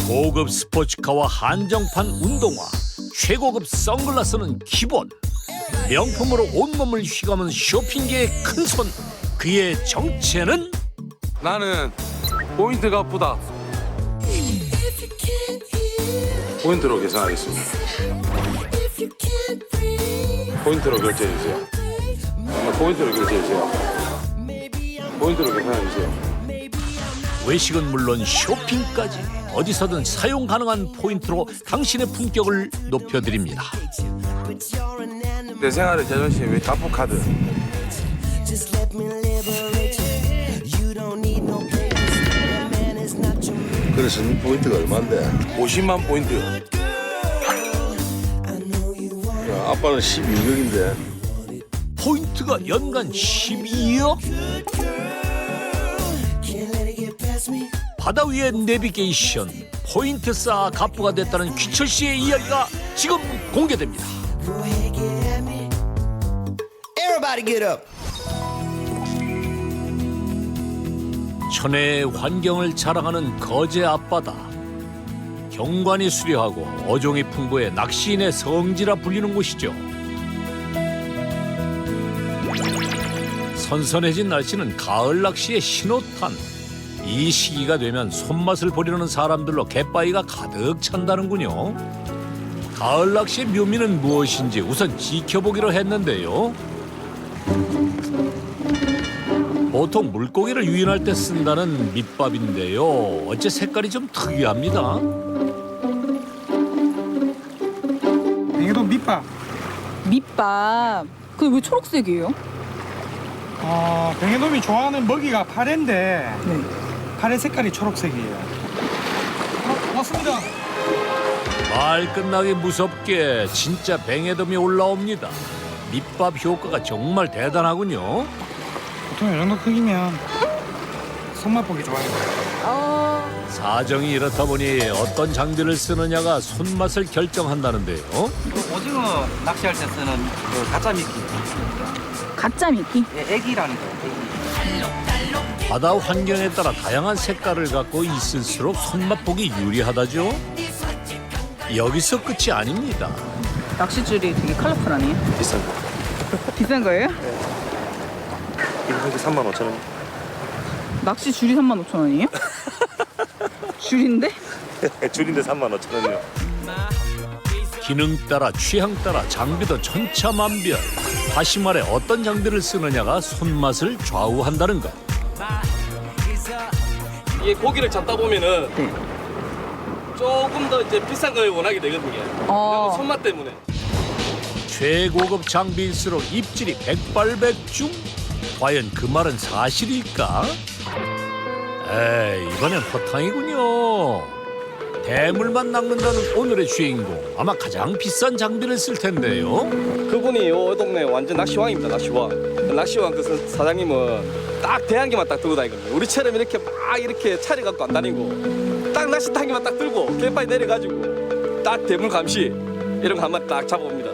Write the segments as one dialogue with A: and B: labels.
A: 고급 스포츠카와 한정판 운동화, 최고급 선글라스는 기본. 명품으로 온몸을 휘감은 쇼핑계의 큰손. 그의 정체는?
B: 나는 포인트가 쁘다. 포인트로 계산하겠습니다. 포인트로 결제해주세요. 포인트로 결제해주세요. 포인트로 계산해주세요.
A: 외식은 물론 쇼핑까지 어디서든 사용 가능한 포인트로 당신의 품격을 높여드립니다.
B: 내 생활의 자존심, 가프카드.
C: 그래서 포인트가 얼마인데?
B: 50만 포인트.
C: 야, 아빠는 12억인데.
A: 포인트가 연간 12억? 바다 위의 내비게이션, 포인트 쌓아 갑부가 됐다는 귀철 씨의 이야기가 지금 공개됩니다. 천혜의 환경을 자랑하는 거제 앞바다. 경관이 수려하고 어종이 풍부해 낚시인의 성지라 불리는 곳이죠. 선선해진 날씨는 가을 낚시의 신호탄. 이 시기가 되면 손맛을 보려는 사람들로 갯바위가 가득 찬다는군요. 가을 낚시의 묘미는 무엇인지 우선 지켜보기로 했는데요. 보통 물고기를 유인할 때 쓴다는 밑밥인데요. 어째 색깔이 좀 특이합니다.
D: 뱅에돔 밑밥.
E: 밑밥. 그게 왜 초록색이에요?
D: 뱅에돔이 좋아하는 먹이가 파래인데
E: 네.
D: 파래 색깔이 초록색이에요. 왔습니다.
A: 말 끝나기 무섭게 진짜 뱅에돔이 올라옵니다. 밑밥 효과가 정말 대단하군요.
D: 보통 이 정도 크기면 손맛 보기 좋아요.
A: 사정이 이렇다 보니 어떤 장비를 쓰느냐가 손맛을 결정한다는데요.
F: 오징어 낚시할 때 쓰는 그 가짜 미끼.
E: 가짜 미끼?
F: 예, 애기라는 거예요. 애기.
A: 바다 환경에 따라 다양한 색깔을 갖고 있을수록 손맛 보기 유리하다죠. 여기서 끝이 아닙니다.
E: 낚시줄이 되게 컬러풀하네요.
B: 비싼 거.
E: 비싼 거예요?
B: 이렇게 35,000원.
E: 낚시줄이 35,000원이에요? 줄인데?
B: 줄인데 35,000원이요.
A: 기능 따라 취향 따라 장비도 천차만별. 다시 말해 어떤 장비를 쓰느냐가 손맛을 좌우한다는 것.
G: 이게 고기를 잡다 보면은
E: 네.
G: 조금 더 이제 비싼 걸 원하게 되거든요. 왜냐면 손맛 때문에.
A: 최고급 장비일수록 입질이 백발백중? 과연 그 말은 사실일까? 에이, 이번엔 허탕이군요. 대물만 낚는다는 오늘의 주인공. 아마 가장 비싼 장비를 쓸 텐데요.
G: 그분이 요 동네 완전 낚시왕입니다. 낚시왕. 그 낚시왕 그 사장님은 딱 대한기만 딱 들고 다니거든요. 우리처럼 이렇게 막 이렇게 차려 갖고 안 다니고 딱 낚시탕기만 딱 들고 갯바위 내려가지고 딱 대물 감시 이런 거 한 마리 딱 잡아옵니다.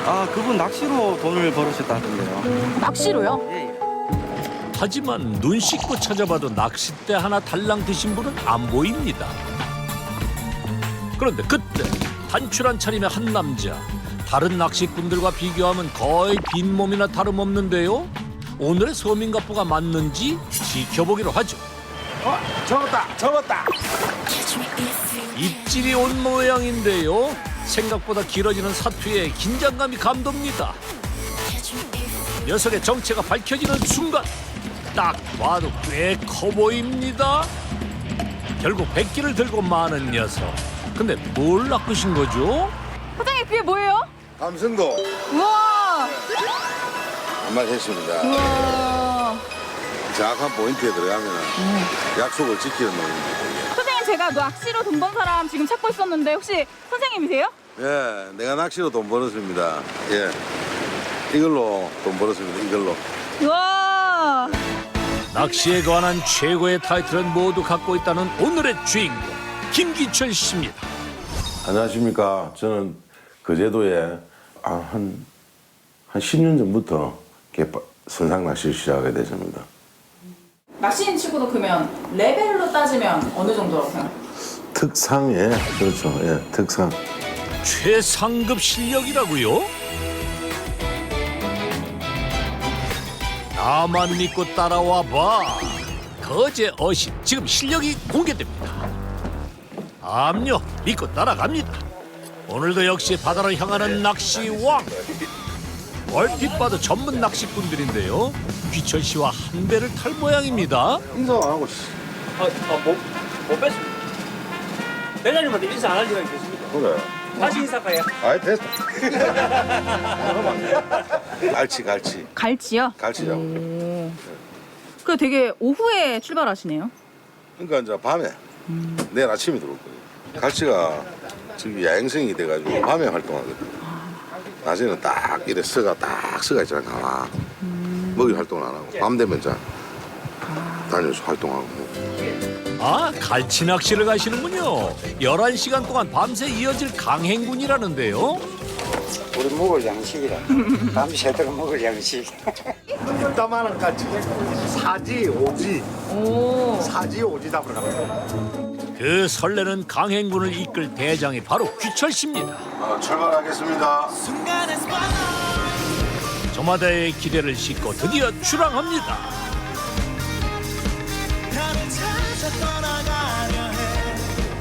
F: 아, 그분 낚시로 돈을 벌으셨다던데요.
E: 낚시로요?
F: 예, 예.
A: 하지만 눈 씻고 찾아봐도 낚싯대 하나 달랑 드신 분은 안 보입니다. 그런데 그때 단출한 차림의 한 남자. 다른 낚시꾼들과 비교하면 거의 빈몸이나 다름없는데요. 오늘의 서민갑부가 맞는지 지켜보기로 하죠.
B: 접었다.
A: 입질이 온 모양인데요. 생각보다 길어지는 사투에 긴장감이 감돕니다. 녀석의 정체가 밝혀지는 순간 딱 봐도 꽤 커 보입니다. 결국 백기를 들고 마는 녀석. 근데 뭘 낚으신 거죠?
E: 사장님 그게 뭐예요?
C: 감성도
E: 우와!
C: 한 마리 했습니다.
E: 우와!
C: 정확한 포인트에 들어가면 약속을 지키는 놈입니다.
E: 선생님 제가 낚시로 돈 번 사람 지금 찾고 있었는데 혹시 선생님이세요?
C: 예, 내가 낚시로 돈 벌었습니다. 예, 이걸로 돈 벌었습니다. 이걸로.
E: 우와!
A: 낚시에 관한 최고의 타이틀은 모두 갖고 있다는 오늘의 주인공 김기철 씨입니다.
C: 안녕하십니까. 저는
B: 그 제도에 한 10년 전부터 선상 낚시를 시작하게 됐습니다.
E: 낚시인 치고도 그러면 레벨로 따지면 어느 정도라고 생각해요?
B: 특상에 그렇죠. 예, 특상.
A: 최상급 실력이라고요? 나만 믿고 따라와 봐. 거제 어신 지금 실력이 공개됩니다. 암요 믿고 따라갑니다. 오늘도 역시 바다를 향하는 낚시왕. 얼핏 봐도 전문 낚시꾼들인데요. 귀철 씨와 한 배를 탈 모양입니다.
C: 인사 안 하고
F: 못 뺐습니다. 대장님한테 인사 안 할 시간이 됐습니까?
C: 그래.
F: 다시 인사할까요?
C: 아이 됐어. 갈치
E: 갈치요?
C: 잡고.
E: 그 되게 오후에 출발하시네요.
C: 그러니까 이제 밤에 내일 아침에 들어올 거예요. 갈치가 지금 야행성이 돼가지고 밤에 활동하거든. 낮에는 딱 이래 쓰가 있잖아. 가나 먹이 활동을 안 하고 밤 되면 이제 다녀서 활동하고.
A: 아, 갈치 낚시를 가시는군요. 11시간 동안 밤새 이어질 강행군이라는데요.
H: 우리 먹을 양식이라. 밤새도록 먹을 양식.
I: 이따만한 까지 사지 오지 사지 오지 잡으러 갑니다.
A: 그 설레는 강행군을 이끌 대장이 바로 귀철 씨입니다.
C: 출발하겠습니다.
A: 저마다의 기대를 싣고 드디어 출항합니다.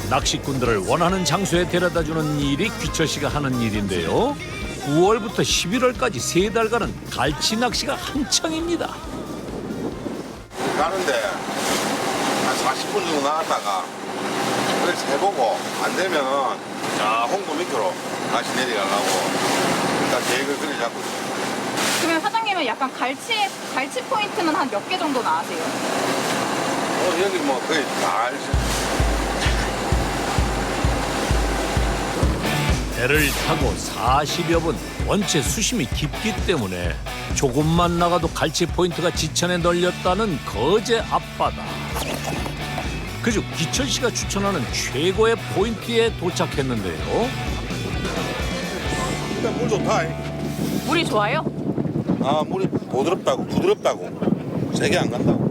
A: 낚시꾼들을 원하는 장소에 데려다주는 일이 귀철 씨가 하는 일인데요. 9월부터 11월까지 3달간은 갈치 낚시가 한창입니다.
C: 가는데 한 40분 정도 나갔다가 그걸 해보고 안 되면 자 홍보 밑으로 다시 내려가려고 일단 계획을 그리 잡고 있어요.
E: 그러면 사장님은 약간 갈치 포인트는 한 몇 개 정도 나으세요?
C: 여기 뭐 거의 다 알죠.
A: 배를 타고 40여 분, 원체 수심이 깊기 때문에 조금만 나가도 갈치 포인트가 지천에 널렸다는 거제 앞바다. 그중 기철 씨가 추천하는 최고의 포인트에 도착했는데요.
C: 일단 물 좋다.
E: 물이 좋아요?
C: 아 물이 부드럽다고 세게 안 간다고.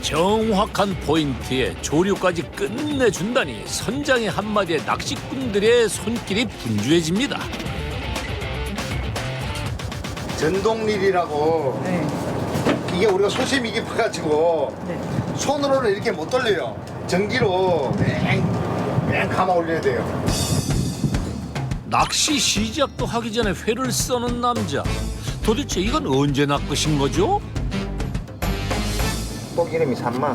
A: 정확한 포인트에 조류까지 끝내준다니 선장의 한마디에 낚시꾼들의 손길이 분주해집니다.
I: 전동릴이라고 이게 우리가 수심이 깊어가지고 손으로는 이렇게 못 돌려요. 전기로 맹 감아 올려야 돼요.
A: 낚시 시작도 하기 전에 회를 써는 남자. 도대체 이건 언제 낚으신 거죠?
I: 또 이름이 산마.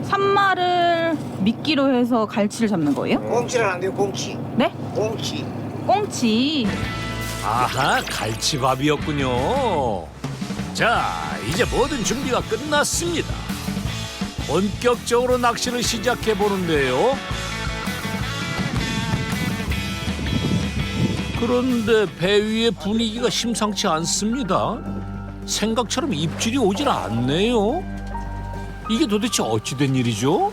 E: 산마를 미끼로 해서 갈치를 잡는 거예요?
H: 꽁치를 안 돼요, 꽁치.
E: 네?
H: 꽁치.
E: 꽁치.
A: 아하, 갈치밥이었군요. 자, 이제 모든 준비가 끝났습니다. 본격적으로 낚시를 시작해 보는데요. 그런데 배 위의 분위기가 심상치 않습니다. 생각처럼 입질이 오질 않네요. 이게 도대체 어찌된 일이죠?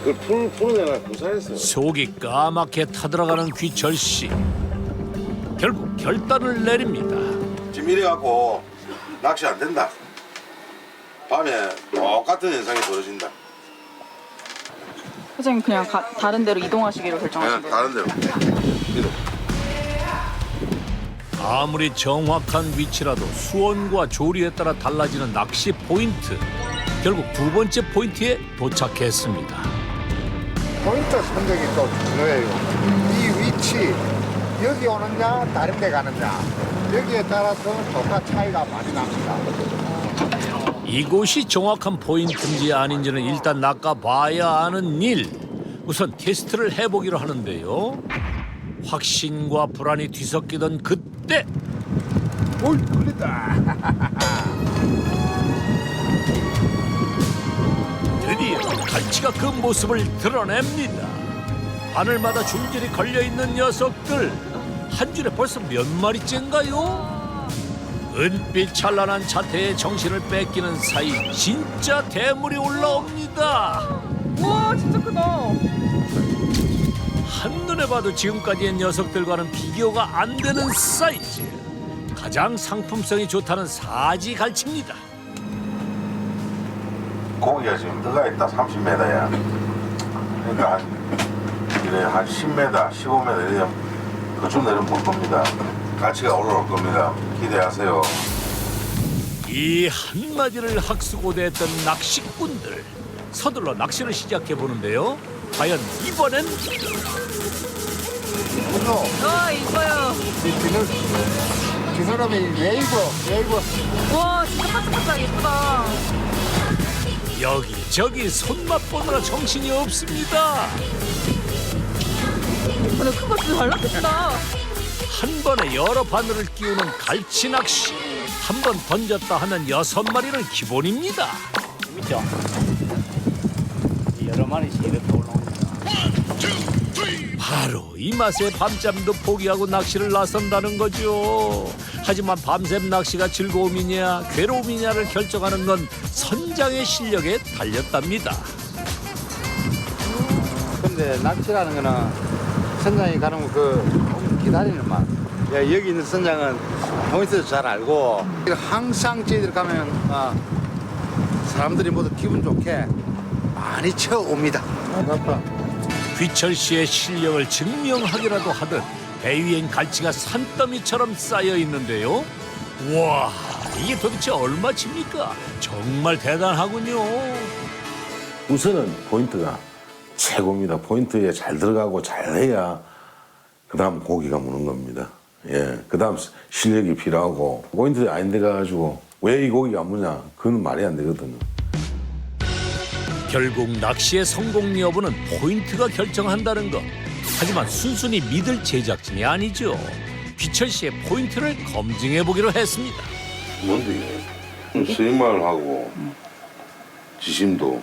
C: 그걸 푸는 애가 부산했어요.
A: 속이 까맣게 타들어가는 귀철 씨. 결국 결단을 내립니다.
C: 지금 이래갖고 낚시 안 된다. 밤에 똑같은 현상이 벌어진다.
E: 사장님 그냥 다른 데로 이동하시기로 결정하신
C: 그냥
E: 거예요?
C: 다른 데로.
A: 아무리 정확한 위치라도 수온과 조류에 따라 달라지는 낚시 포인트. 결국 두 번째 포인트에 도착했습니다.
I: 포인트 선정이 또 중요해요. 이 위치 여기 오느냐 다른 데 가느냐 여기에 따라서 조가 차이가 많이 납니다.
A: 이곳이 정확한 포인트인지 아닌지는 일단 낚아봐야 아는 일. 우선 테스트를 해보기로 하는데요. 확신과 불안이 뒤섞이던 그때
I: 오, 걸린다.
A: 드디어 갈치가 그 모습을 드러냅니다. 바늘마다 줄줄이 걸려있는 녀석들. 한 줄에 벌써 몇 마리째인가요? 은빛 찬란한 자태에 정신을 뺏기는 사이 진짜 대물이 올라옵니다.
E: 우와 진짜 크다.
A: 한눈 한눈에 봐도 지금까지의 녀석들과는 비교가 안 되는 사이즈. 가장 상품성이 좋다는 사지 갈치입니다.
C: 고기가 지금 들어가 있다 30m야. 그러니까 한 10m, 15m 이래 그쯤 내려면 볼 겁니다. 가치가 올라올 겁니다. 기대하세요.
A: 이 한마디를 학수고대했던 낚시꾼들. 서둘러 낚시를 시작해 보는데요. 과연 이번엔
I: 이거요. 저 사람이 웨이브.
E: 와 진짜 반짝반짝 예쁘다.
A: 여기저기 손맛 보느라 정신이 없습니다.
E: 근데 큰거 진짜 잘 낚였다.
A: 한 번에 여러 바늘을 끼우는 갈치 낚시. 한 번 던졌다 하면 6마리는 기본입니다.
F: 재밌죠? 여러 마리씩 이렇게 올라오니까.
A: 바로 이 맛에 밤잠도 포기하고 낚시를 나선다는 거죠. 하지만 밤샘 낚시가 즐거움이냐 괴로움이냐를 결정하는 건 선장의 실력에 달렸답니다.
H: 근데 낚시라는 거는 선장이 가는 그 기다리는 맛. 여기 있는 선장은 포인트도 잘 알고 항상 저희들 가면 사람들이 모두 기분 좋게 많이 쳐옵니다.
A: 귀철 씨의 실력을 증명하기라도 하듯 배 위엔 갈치가 산더미처럼 쌓여 있는데요. 와, 이게 도대체 얼마치입니까? 정말 대단하군요.
B: 우선은 포인트가 최고입니다. 포인트에 잘 들어가고 잘 해야 그다음 고기가 무는 겁니다. 예, 그다음 실력이 필요하고 포인트 아닌데 가지고 왜 이 고기가 안 무냐? 그건 말이 안 되거든요.
A: 결국 낚시의 성공 여부는 포인트가 결정한다는 것. 하지만 순순히 믿을 제작진이 아니죠. 귀철 씨의 포인트를 검증해 보기로 했습니다.
C: 뭔데 이게? 스님말하고 지심도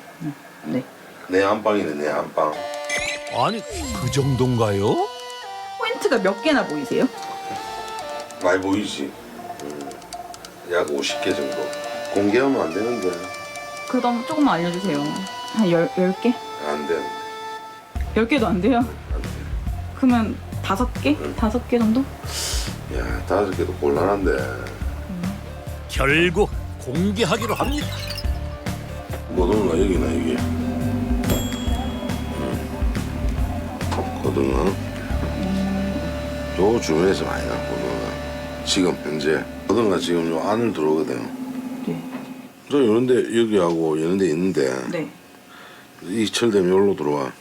E: 네.
C: 내 안방이네 내 안방.
A: 아니, 그 정도인가요?
E: 포인트가 몇 개나 보이세요?
C: 많이 보이지? 약 50개 정도. 공개하면 안 되는데.
E: 그럼 조금만 알려주세요. 한 10개?
C: 안 돼.
E: 10개도 안 돼요?
C: 안 돼.
E: 그러면 5개? 5개 정도?
C: 야, 5개도 곤란한데.
A: 결국 공개하기로 합니다.
C: 고등어가 여기나 이게. 고등어. 요 주변에서 많이 나 고등어가. 지금 현재 고등어가 지금 요 안을 들어오거든.
E: 네.
C: 저 이런데 여기하고 이런데 있는데
E: 네.
C: 이철되면 여기로 들어와.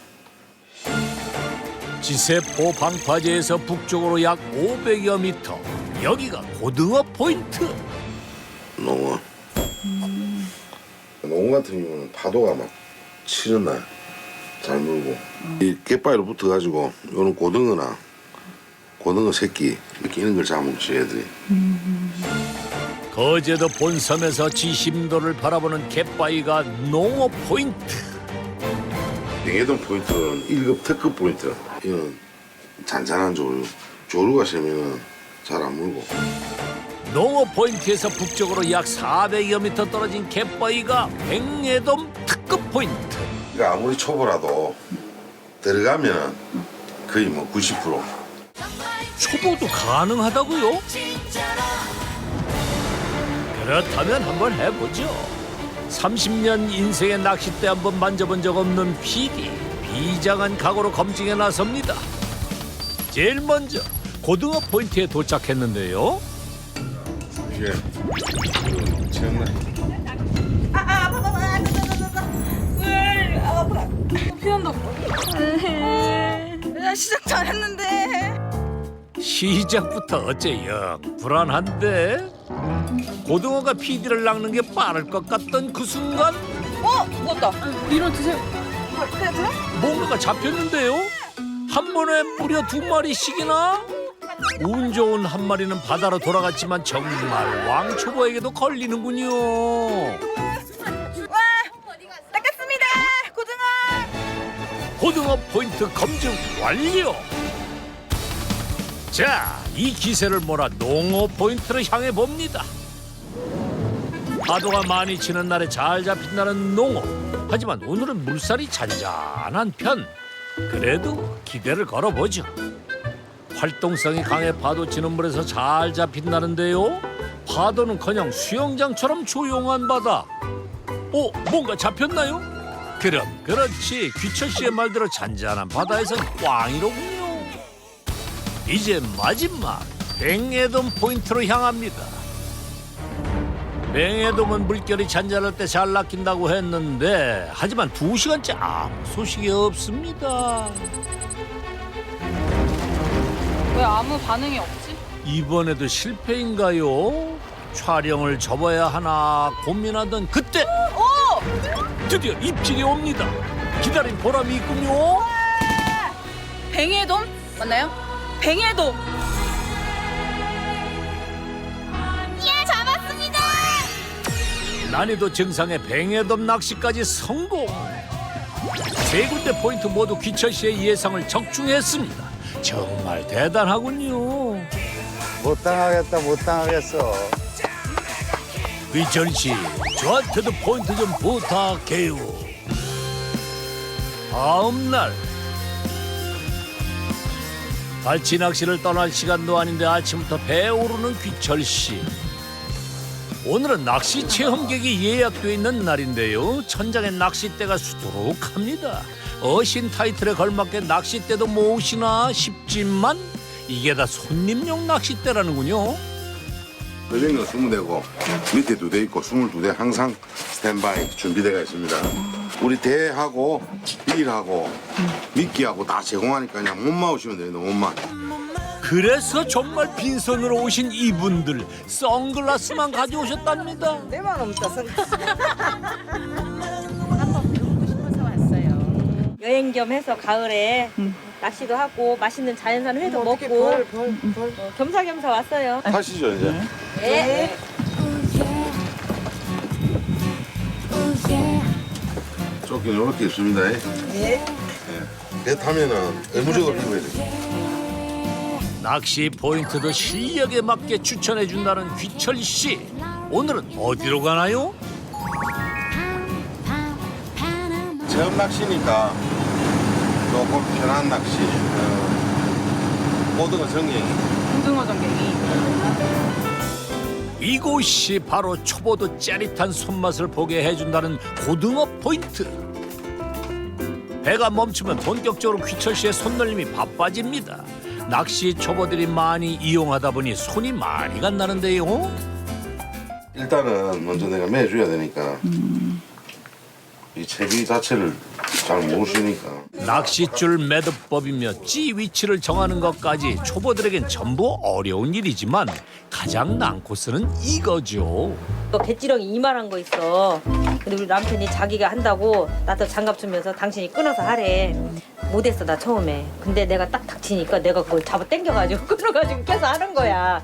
A: 지세포 방파제에서 북쪽으로 약 500여 미터. 여기가 고등어 포인트.
C: 농어. 농어 같은 경우는 파도가 막 치는 날 잘 물고 이 갯바위로 붙어가지고 요런 고등어나 고등어 새끼 이렇게 이런 걸 잡아먹지 애들이.
A: 거제도 본섬에서 지심도를 바라보는 갯바위가 농어 포인트.
C: 뱅에돈 포인트는 1급 특급 포인트. 이건 잔잔한 조류. 조류가 세면은 잘 안 물고.
A: 농어 포인트에서 북쪽으로 약 400여 미터 떨어진 갯바위가 백예돔 특급 포인트.
C: 그러니까 아무리 초보라도 들어가면은 거의 뭐 90%.
A: 초보도 가능하다고요? 그렇다면 한번 해보죠. 30년 인생의 낚싯대 한번 만져본 적 없는 PD. 비장한 각오로 검증에 나섭니다. 제일 먼저 고등어 포인트에 도착했는데요.
C: 이게 체험나.
E: 피난다. 시작 잘했는데.
A: 시작부터 어째 영 불안한데? 고등어가 PD를 낚는 게 빠를 것 같던 그 순간
E: 먹었다. 이런 드세요.
A: 뭔가가 잡혔는데요? 한 번에 무려 2마리씩이나? 운 좋은 한 마리는 바다로 돌아갔지만 정말 왕초보에게도 걸리는군요.
E: 낚았습니다. 고등어.
A: 고등어 포인트 검증 완료. 자, 이 기세를 몰아 농어 포인트를 향해 봅니다. 파도가 많이 치는 날에 잘 잡힌다는 농어. 하지만 오늘은 물살이 잔잔한 편. 그래도 기대를 걸어보죠. 활동성이 강해 파도 치는 물에서 잘 잡힌다는데요. 파도는커녕 수영장처럼 조용한 바다. 뭔가 잡혔나요? 그럼 그렇지. 귀철 씨의 말대로 잔잔한 바다에선 꽝이로군요. 이제 마지막 뱅에돔 포인트로 향합니다. 뱅에돔은 물결이 잔잔할 때 잘 낚인다고 했는데 하지만 2시간째 아무 소식이 없습니다.
E: 왜 아무 반응이 없지?
A: 이번에도 실패인가요? 촬영을 접어야 하나 고민하던 그때 드디어 입질이 옵니다. 기다린 보람이 있군요.
E: 뱅에돔 맞나요? 뱅에돔. 예, 잡았습니다.
A: 난이도 증상의 뱅에돔 낚시까지 성공. 3군데 포인트 모두 귀철 씨의 예상을 적중했습니다. 정말 대단하군요.
I: 못 당하겠다, 못 당하겠어.
A: 귀철 씨, 저한테도 포인트 좀 부탁해요. 다음 날 갈치 낚시를 떠날 시간도 아닌데 아침부터 배에 오르는 귀철 씨. 오늘은 낚시 체험객이 예약돼 있는 날인데요. 천장에 낚싯대가 수두룩합니다. 어신 타이틀에 걸맞게 낚싯대도 모으시나 싶지만 이게 다 손님용 낚싯대라는군요.
C: 걸린 건 20대고 밑에 2대 있고 22대 항상 스탠바이 준비되어 있습니다. 우리 대하고 빌하고 미끼하고 다 제공하니까 그냥 몸만 오시면 됩니다. 몸만.
A: 그래서 정말 빈손으로 오신 이분들 선글라스만 가져오셨답니다.
J: 내만 없다 선글라스. 한번 배우고 싶어서 왔어요. 여행 겸 해서 가을에 낚시도 하고 맛있는 자연산 회도 먹고 겸사겸사 왔어요.
C: 타시죠 이제.
J: 네.
C: 조끼는 이렇게 입습니다.
J: 네.
C: 배 타면은 의무적으로 입어야 돼요.
A: 낚시 포인트도 실력에 맞게 추천해준다는 귀철 씨. 오늘은 어디로 가나요?
C: 체험 낚시니까 조금 편한 낚시. 고등어 전갱이.
E: 고등어 전갱이.
A: 이곳이 바로 초보도 짜릿한 손맛을 보게 해준다는 고등어 포인트. 배가 멈추면 본격적으로 귀철 씨의 손놀림이 바빠집니다. 낚시 초보들이 많이 이용하다 보니 손이 많이 간다는데요.
C: 일단은 먼저 내가 매줘야 되니까 이 채비 자체를 잘 모르시니까.
A: 낚싯줄 매듭법이며 찌 위치를 정하는 것까지 초보들에겐 전부 어려운 일이지만 가장 난코스는 이거죠.
J: 너 갯지렁이 이만한 거 있어. 근데 우리 남편이 자기가 한다고 나한테 장갑 주면서 당신이 끊어서 하래. 못했어 나 처음에. 근데 내가 딱 닥치니까 내가 그걸 잡아 당겨가지고 끊어가지고 계속 하는 거야.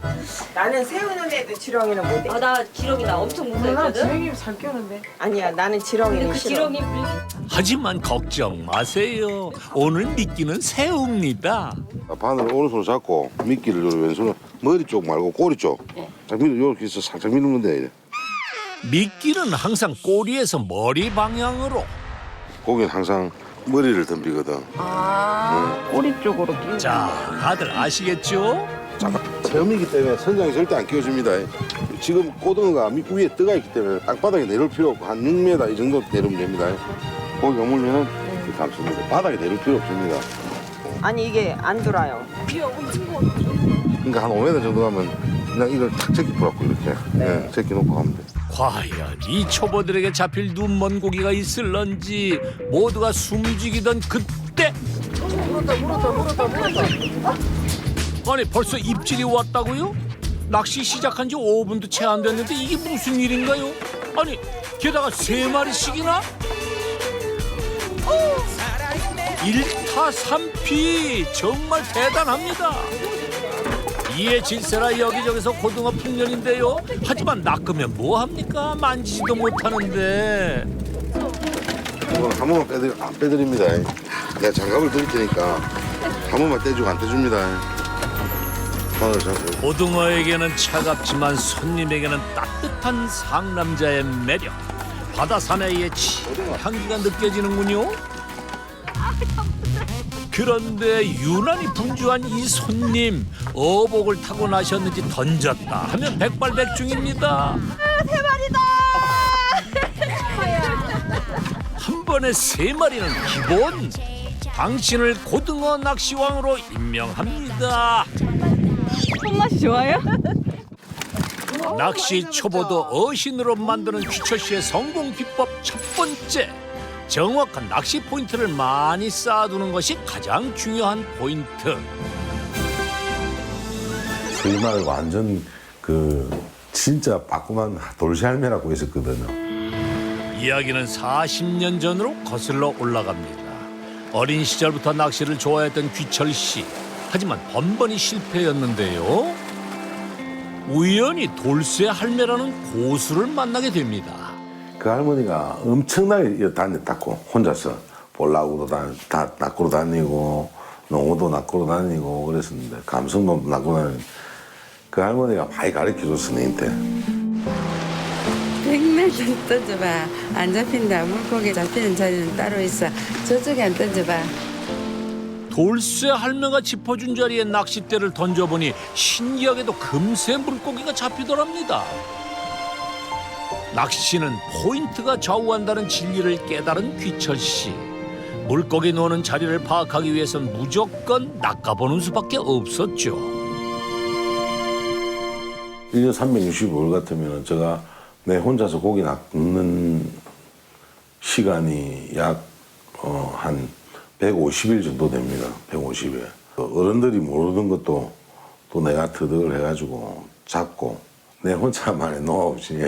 K: 나는 세우는 애도 지렁이는 못해.
J: 나 지렁이 나 엄청 무서웠거든.
K: 지렁이 잘 끼우는데. 아니야, 나는 지렁이는
J: 그
K: 싫어.
J: 지렁이
A: 하지만 걱정 마세요. 오늘 미끼는 새우입니다.
C: 바늘을 오른손으로 잡고 미끼를 왼손으로 머리 쪽 말고 꼬리 쪽. 딱 밀어 이렇게 해서 살짝 밀면 돼.
A: 미끼는 항상 꼬리에서 머리 방향으로.
C: 고기는 항상 머리를 덤비거든.
E: 꼬리 쪽으로 끼우고.
A: 자, 다들 아시겠죠?
C: 잠깐 체험이기 때문에 선장이 절대 안 끼워줍니다. 지금 고등어가 위에 떠가 있기 때문에 땅바닥에 내려올 필요 없고 한 6m 이 정도 내려오면 됩니다. 고기 오물면은 감습니다. 바닥에 내려올 필요 없습니다.
K: 아니 이게 안 돌아요.
C: 그러니까 한 5m 정도 가면 그냥 이걸 탁 제끼 풀었고 이렇게 제끼 놓고 가면 돼.
A: 과연 이 초보들에게 잡힐 눈먼 고기가 있을런지 모두가 숨죽이던 그때 아니 벌써 입질이 왔다고요? 낚시 시작한 지 5분도 채 안 됐는데 이게 무슨 일인가요? 아니 게다가 3마리씩이나? 1타 3피 정말 대단합니다. 이에 질세라 여기저기서 고등어 풍년인데요. 하지만 낚으면 뭐합니까? 만지지도 못하는데.
C: 이건 한 번만 안 빼드립니다. 내가 장갑을 드릴 테니까 한 번만 떼주고 안 떼줍니다. 바늘 잡고.
A: 고등어에게는 차갑지만 손님에게는 따뜻한 상남자의 매력. 바다 사나이의 향기가 느껴지는군요. 그런데 유난히 분주한 이 손님, 어복을 타고 나셨는지 던졌다 하면 백발백중입니다.
J: 세 마리다.
A: 한 번에 3마리는 기본. 당신을 고등어 낚시왕으로 임명합니다.
E: 손맛이 좋아요?
A: 낚시 초보도 어신으로 만드는 귀철 씨의 성공 비법 첫 번째. 정확한 낚시 포인트를 많이 쌓아두는 것이 가장 중요한 포인트.
B: 저희말 완전 진짜 빠꾸만 돌시할매라고 했었거든요.
A: 이야기는 40년 전으로 거슬러 올라갑니다. 어린 시절부터 낚시를 좋아했던 귀철 씨. 하지만 번번이 실패였는데요. 우연히 돌쇠 할매라는 고수를 만나게 됩니다.
B: 그 할머니가 엄청나게 다녔다고 혼자서 볼라고도 낚으러 다니고 농어도 낚으러 다니고 그랬었는데 감성도 낚으러 다니고 그 할머니가 많이 가르쳐줬어 내한테.
L: 백날 던져봐. 안 잡힌다. 물고기 잡히는 자리는 따로 있어. 저쪽에 안 던져봐.
A: 돌쇠 할매가 짚어준 자리에 낚싯대를 던져보니 신기하게도 금세 물고기가 잡히더랍니다. 낚시는 포인트가 좌우한다는 진리를 깨달은 귀철 씨. 물고기 노는 자리를 파악하기 위해선 무조건 낚아보는 수밖에 없었죠.
B: 1년 365일 같으면 제가 내 혼자서 고기 낚는 시간이 약 한 150일 정도 됩니다. 150일. 어른들이 모르는 것도 또 내가 터득을 해가지고 잡고 내 혼자만의 노하우지.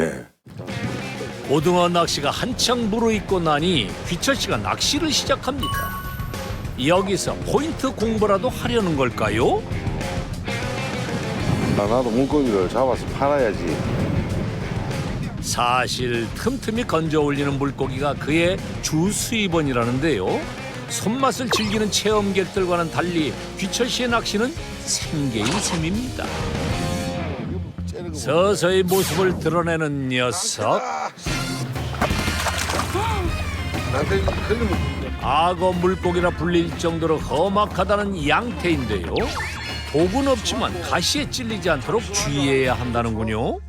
A: 고등어 낚시가 한창 무르익고 나니 귀철 씨가 낚시를 시작합니다. 여기서 포인트 공부라도 하려는 걸까요?
C: 나도 물고기를 잡아서 팔아야지.
A: 사실 틈틈이 건져 올리는 물고기가 그의 주 수입원이라는데요. 손맛을 즐기는 체험객들과는 달리 귀철 씨의 낚시는 생계인 셈입니다. 서서히 모습을 드러내는 녀석. 악어 물고기라 불릴 정도로 험악하다는 양태인데요. 독은 없지만 가시에 찔리지 않도록 주의해야 한다는군요.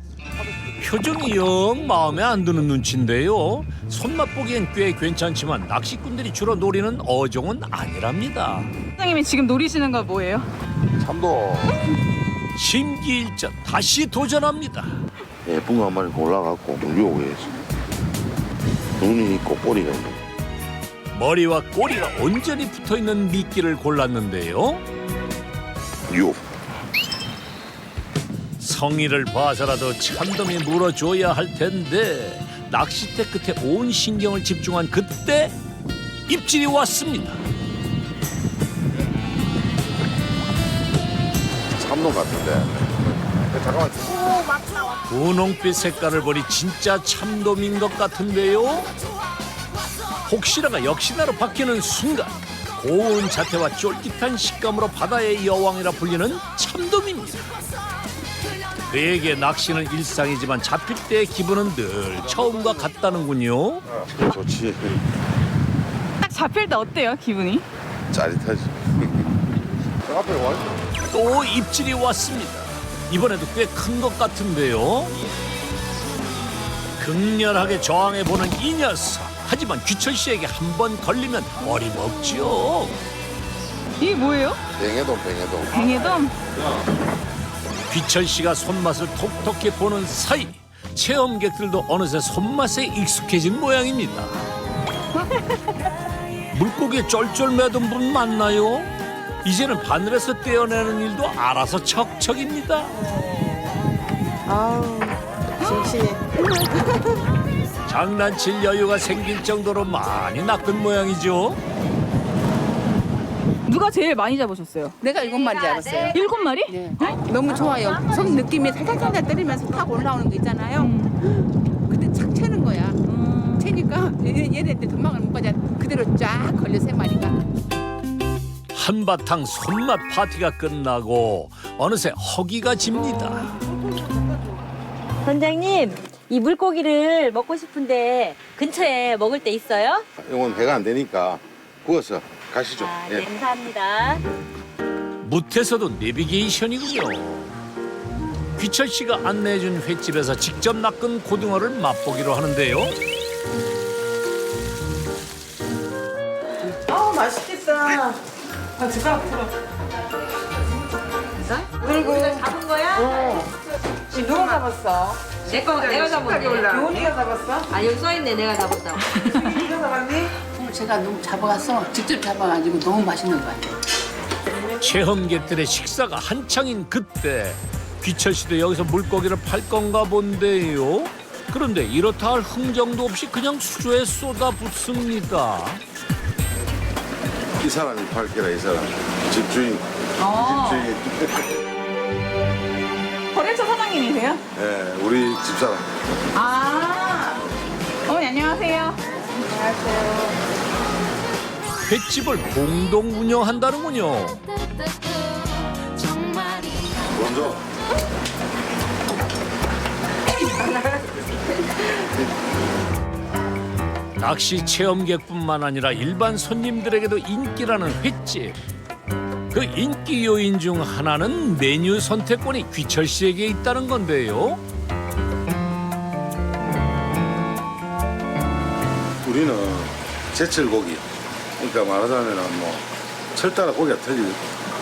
A: 표정이 영 마음에 안 드는 눈치인데요. 손맛 보기엔 꽤 괜찮지만 낚시꾼들이 주로 노리는 어종은 아니랍니다.
E: 선생님이 지금 노리시는 거 뭐예요?
C: 참도
A: 심기일전 다시 도전합니다.
C: 예쁜 거 한 마리 골라갖고 물려오해야지. 눈이 있고 꼬리가 있고.
A: 머리와 꼬리가 온전히 붙어있는 미끼를 골랐는데요.
C: 유.
A: 성의를 봐서라도 참돔이 물어줘야 할 텐데 낚싯대 끝에 온 신경을 집중한 그때 입질이 왔습니다.
C: 참돔 같은데. 잠깐만.
A: 분홍빛 색깔을 보니 진짜 참돔인 것 같은데요. 혹시나가 역시나로 바뀌는 순간 고운 자태와 쫄깃한 식감으로 바다의 여왕이라 불리는 참돔입니다. 그에게 낚시는 일상이지만 잡힐 때의 기분은 늘 처음과 같다는군요.
C: 좋지.
E: 딱 잡힐 때 어때요, 기분이?
C: 짜릿하지. 앞에 와.
A: 또 입질이 왔습니다. 이번에도 꽤 큰 것 같은데요. 극렬하게 저항해보는 이 녀석. 하지만 귀철 씨에게 한 번 걸리면 어림없죠.
E: 이게 뭐예요?
C: 뱅에돔.
E: 뱅에돔?
A: 귀철 씨가 손맛을 톡톡히 보는 사이 체험객들도 어느새 손맛에 익숙해진 모양입니다. 물고기에 쫄쫄 매던 분 맞나요? 이제는 바늘에서 떼어내는 일도 알아서 척척입니다.
K: 아우 싱싱해.
A: 장난칠 여유가 생길 정도로 많이 낚은 모양이죠.
E: 누가 제일 많이 잡으셨어요?
L: 내가 7마리 잡았어요.
E: 7마리?
L: 네. 너무 좋아요. 손 느낌이 살살살살 때리면서 탁 올라오는 거 있잖아요. 근데 착 채는 거야. 채니까 얘네들 도망을 못 가자. 그대로 쫙 걸려 3마리가.
A: 한바탕 손맛 파티가 끝나고 어느새 허기가 집니다.
J: 선장님, 이 물고기를 먹고 싶은데 근처에 먹을 데 있어요?
C: 이건 배가 안 되니까 구워서 가시죠.
J: 네, 감사합니다.
A: 무태서도 내비게이션이군요. 귀철 씨가 안내해준 횟집에서 직접 낚은 고등어를 맛보기로 하는데요.
K: 맛있겠다.
J: 그리고 잡은 거야?
K: 누가 잡았어?
J: 내가 잡았네.
K: 교훈이가 잡았어?
J: 아, 여기 써있네. 내가 잡았다고.
K: 네가 잡았니?
L: 제가 너무 잡아가서 직접 잡아가지고 너무 맛있는 거 같아요.
A: 체험객들의 식사가 한창인 그때 귀철 씨도 여기서 물고기를 팔 건가 본데요. 그런데 이렇다 할 흥정도 없이 그냥 수조에 쏟아붓습니다.
C: 이 사람이 팔기라 이 사람. 집주인. 집주인.
E: 거래처 사장님이세요?
C: 예, 우리 집사람.
E: 어머니 안녕하세요.
A: 횟집을 공동 운영한다는군요.
C: 먼저.
A: 낚시 체험객뿐만 아니라 일반 손님들에게도 인기라는 횟집. 그 인기 요인 중 하나는 메뉴 선택권이 귀철 씨에게 있다는 건데요.
C: 우리는 제철 고기. 그러니까 말하자면 뭐 철따라 고기가 틀리고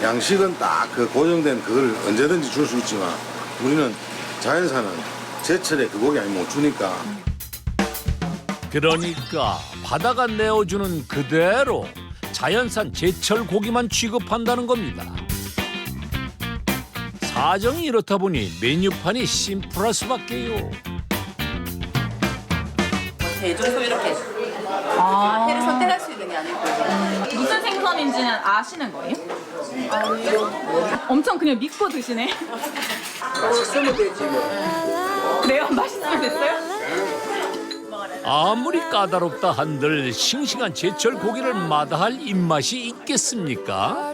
C: 양식은 딱 그 고정된 그걸 언제든지 줄 수 있지만 우리는 자연산은 제철에 그 고기 아니면 못 주니까.
A: 그러니까 바다가 내어주는 그대로 자연산 제철 고기만 취급한다는 겁니다. 사정이 이렇다 보니 메뉴판이 심플할 수밖에요.
L: 대조소 이렇게 회를 선택할 수 있는 게 아니고.
E: 무슨 생선인지는 아시는 거예요? 엄청 그냥 믿고 드시네.
K: 쓰면 되지 뭐.
E: 그래요? 맛있으면 됐어요?
A: 아무리 까다롭다 한들 싱싱한 제철 고기를 마다할 입맛이 있겠습니까?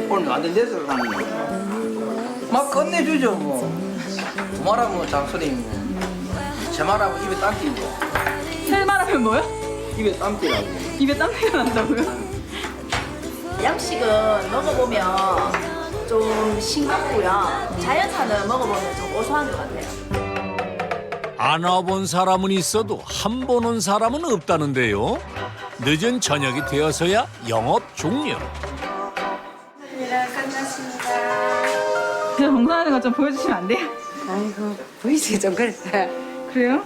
F: 오늘 완전 내서 가는 거. 막 끝내주죠 뭐. 두 말하면 장소리고 제 말하면 입에 땀 끼고.
E: 새 말하면 뭐요?
F: 입에 땀 끼라고.
E: 입에 땀띠가 난다고요?
M: 양식은 먹어보면 좀 싱겁고요. 자연산은 먹어보면 좀 고소한 것 같아요.
A: 안 와본 사람은 있어도 한 번 온 사람은 없다는데요. 늦은 저녁이 되어서야 영업 종료.
E: 제가 봉사하는 거 좀 보여주시면 안 돼요?
L: 아이고 보이지 좀 그랬다.
E: 그래요?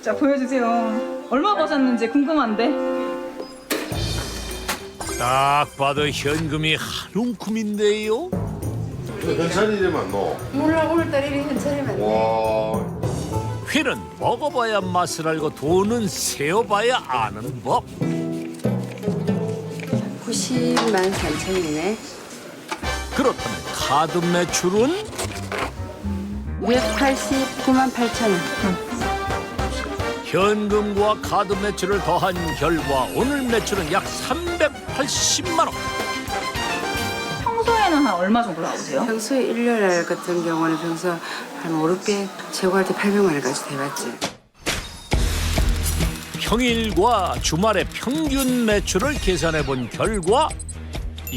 E: 자 보여주세요. 얼마 버셨는지 궁금한데.
A: 딱 봐도 현금이 한 움큼인데요.
C: 현찰이래만 너.
L: 몰라 오늘따라 이리 현찰이면
C: 와.
A: 회는 먹어봐야 맛을 알고 돈은 세어봐야 아는 법.
L: 90만 3천이네.
A: 그렇다면 카드 매출은
L: 289만 8천 원.
A: 현금과 카드 매출을 더한 결과 오늘 매출은 약 380만 원.
E: 평소에는 한 얼마 정도 나오세요?
L: 평소에 일요일 같은 경우는 평소 한 5, 600, 최고할 때 800만 원까지 돼봤지.
A: 평일과 주말의 평균 매출을 계산해 본 결과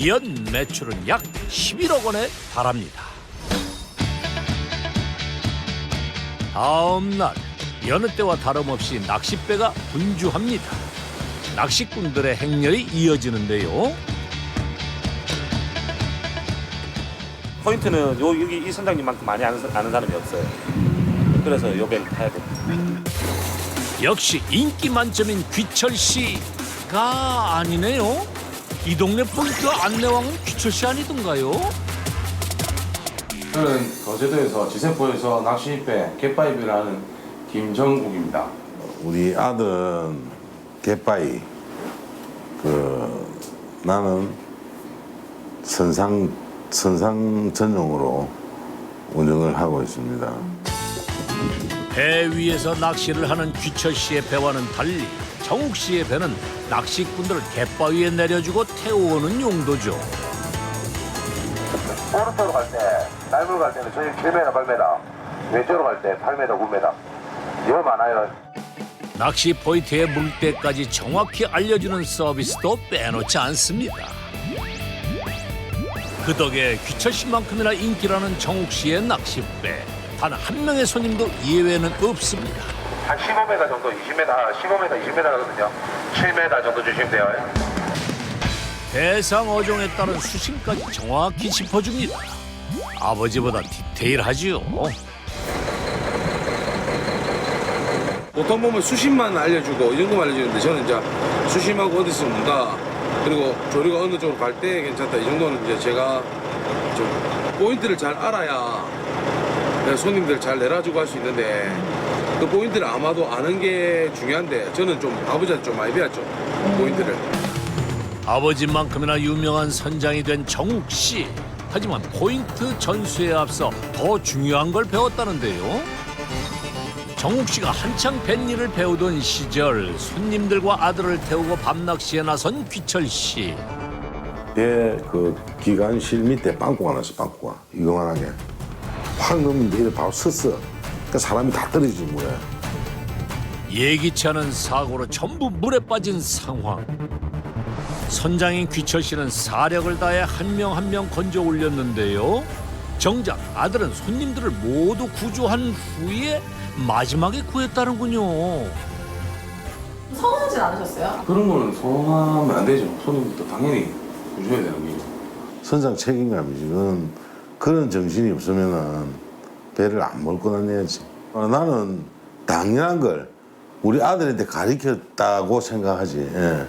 A: 연 매출은 약 11억 원에 달합니다. 다음 날 여느 때와 다름없이 낚싯배가 분주합니다. 낚시꾼들의 행렬이 이어지는데요.
F: 포인트는 여기 이 선장님만큼 많이 아는 사람이 없어요. 그래서 요 배를 타야 됩니다.
A: 역시 인기 만점인 귀철 씨가 아니네요. 이 동네 포인트 안내왕은 귀철 씨 아니던가요?
N: 저는 거제도에서 지세포에서 낚시배 갯바위배를 하는 김정국입니다.
B: 우리 아들은 갯바위, 나는 선상 전용으로 운영을 하고 있습니다.
A: 배 위에서 낚시를 하는 귀철 씨의 배와는 달리 정욱 씨의 배는 낚시꾼들을 갯바위에 내려주고 태워오는 용도죠.
O: 오른쪽으로 갈 때, 날물 갈 때는 저희 7m, 8m, 왼쪽으로 갈 때 8m, 9m. 이거 많아요.
A: 낚시 포인트의 물때까지 정확히 알려주는 서비스도 빼놓지 않습니다. 그 덕에 귀철 씨만큼이나 인기라는 정욱 씨의 낚싯배. 단 한 명의 손님도 예외는 없습니다.
O: 한 15m 정도, 15m, 20m거든요. 7m 정도 주시면 돼요.
A: 대상 어종에 따른 수심까지 정확히 짚어줍니다. 아버지보다 디테일하지요.
N: 보통 보면 수심만 알려주고 이 정도만 알려주는데 저는 이제 수심하고 어디서 문다 그리고 조류가 어느 쪽으로 갈 때 괜찮다 이 정도는 이제 제가 좀 포인트를 잘 알아야 손님들 잘 내려주고 할 수 있는데 그 포인트를 아마도 아는 게 중요한데 저는 좀 아버지한테 좀 많이 배웠죠 포인트를.
A: 아버지만큼이나 유명한 선장이 된 정욱 씨. 하지만 포인트 전수에 앞서 더 중요한 걸 배웠다는데요. 정욱 씨가 한창 뱃일을 배우던 시절 손님들과 아들을 태우고 밤낚시에 나선 귀철 씨.
B: 그 기관실 밑에 빵꾸가 났어. 빵꾸가 이거만하게 확 넣으면 이래 바로 섰어. 그러니까 사람이 다 떨어지지 뭐야.
A: 예기치 않은 사고로 전부 물에 빠진 상황. 선장인 귀철 씨는 사력을 다해 한 명 한 명 건져 올렸는데요. 정작 아들은 손님들을 모두 구조한 후에 마지막에 구했다는군요.
E: 서운하진 않으셨어요?
N: 그런 거는 서운하면 안 되죠. 손님부터 당연히 구조해야 되는 거죠.
B: 선장 책임감이지. 그런 정신이 없으면은 배를 안 몰고 다녀야지. 나는 당연한 걸 우리 아들한테 가르쳤다고 생각하지. 예.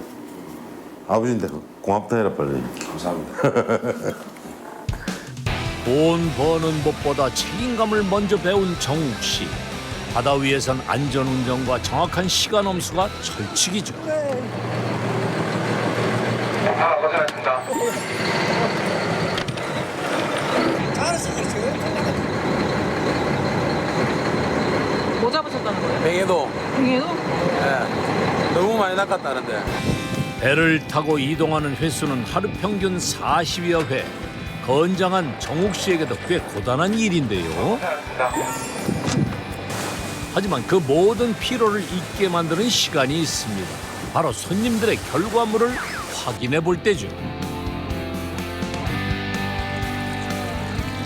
B: 아버지한테 고맙다 해라 빨리.
N: 감사합니다.
A: 돈 버는 법보다 책임감을 먼저 배운 정욱 씨. 바다 위에선 안전운전과 정확한 시간 엄수가 철칙이죠.
O: 아, 고생하셨습니다.
E: 뭐 잡으셨다는 거예요?
G: 뱅에도
E: 뱅에도?
G: 너무 많이 낚았다는데.
A: 배를 타고 이동하는 횟수는 하루 평균 40여 회. 건장한 정욱 씨에게도 꽤 고단한 일인데요. 하지만 그 모든 피로를 잊게 만드는 시간이 있습니다. 바로 손님들의 결과물을 확인해 볼 때죠.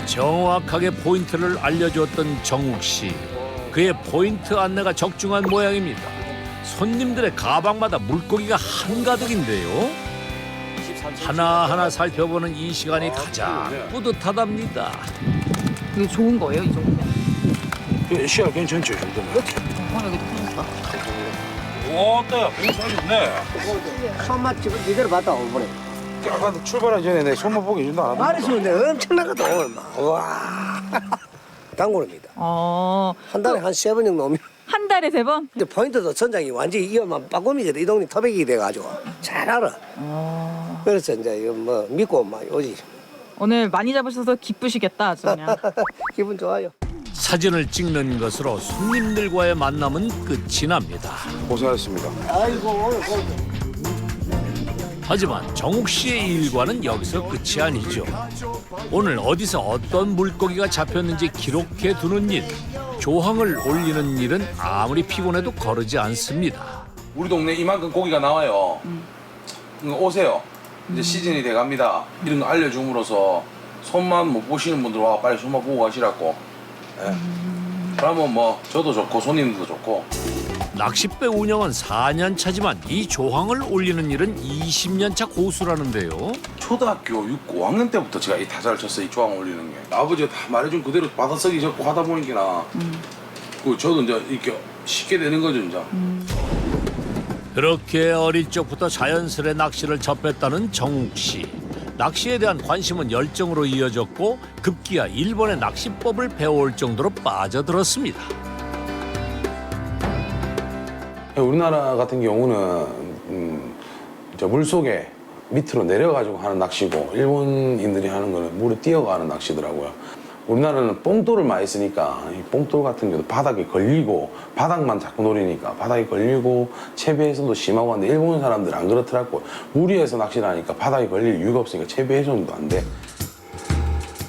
A: 정확하게 포인트를 알려주었던 정욱 씨. 그의 포인트 안내가 적중한 모양입니다. 손님들의 가방마다 물고기가 한가득인데요. 하나하나 살펴보는 이 시간이 가장 뿌듯하답니다.
E: 이거 좋은 거예요, 이 정도면?
N: 시야 괜찮죠, 이 정도면.
E: 여기도 편했다.
N: 와, 따야, 괜찮 좋네.
K: 손맛집을 이대로 봤다 오버래.
N: 아까 출발하기 전에 내 손만 보기 이 정도 안 하나?
K: 말했으면 내가 엄청나거든 오늘 막. 와. 단골입니다. 한 달에 한 3번 정도 오면.
E: 한 달에 3번?
K: 근데 포인트도 선장이 완전히 이거만 빠꼼이거든. 이 동네 토백이 돼가지고 잘 알아. 그래서 이제 이거 뭐 믿고 막 오지.
E: 오늘 많이 잡으셔서 기쁘시겠다, 아주 그냥.
K: 기분 좋아요.
A: 사진을 찍는 것으로 손님들과의 만남은 끝이 납니다.
N: 고생하셨습니다.
K: 아이고 오늘
A: 하지만 정욱 씨의 일과는 여기서 끝이 아니죠. 오늘 어디서 어떤 물고기가 잡혔는지 기록해 두는 일, 조항을 올리는 일은 아무리 피곤해도 거르지 않습니다.
N: 우리 동네 이만큼 고기가 나와요. 오세요. 이제 시즌이 돼갑니다. 이런 거 알려줌으로써 손만 못 보시는 분들 와 빨리 손만 보고 가시라고. 예. 그러면 뭐 저도 좋고 손님들도 좋고.
A: 낚싯배 운영은 4년 차지만 이 조항을 올리는 일은 20년 차 고수라는데요.
N: 초등학교 6, 5학년 때부터 제가 이 타자를 쳤어요. 이 조항 올리는 게. 아버지가 다 말해준 그대로 받아쓰기 적고 하다 보니까 그 저도 이제 이렇게 쉽게 되는 거죠, 이제.
A: 그렇게 어릴 적부터 자연스레 낚시를 접했다는 정욱 씨. 낚시에 대한 관심은 열정으로 이어졌고 급기야 일본의 낚시법을 배워올 정도로 빠져들었습니다.
N: 우리나라 같은 경우는 저 물속에 밑으로 내려가지고 하는 낚시고 일본인들이 하는 거는 물에 뛰어가는 낚시더라고요. 우리나라는 뽕돌을 많이 쓰니까 이 뽕돌 같은 경우도 바닥에 걸리고 바닥만 자꾸 노리니까 바닥에 걸리고 채비해서도 심하고 한데 일본 사람들은 안 그렇더라고요. 물 위에서 낚시를 하니까 바닥에 걸릴 이유가 없으니까 채비해서도 안 돼.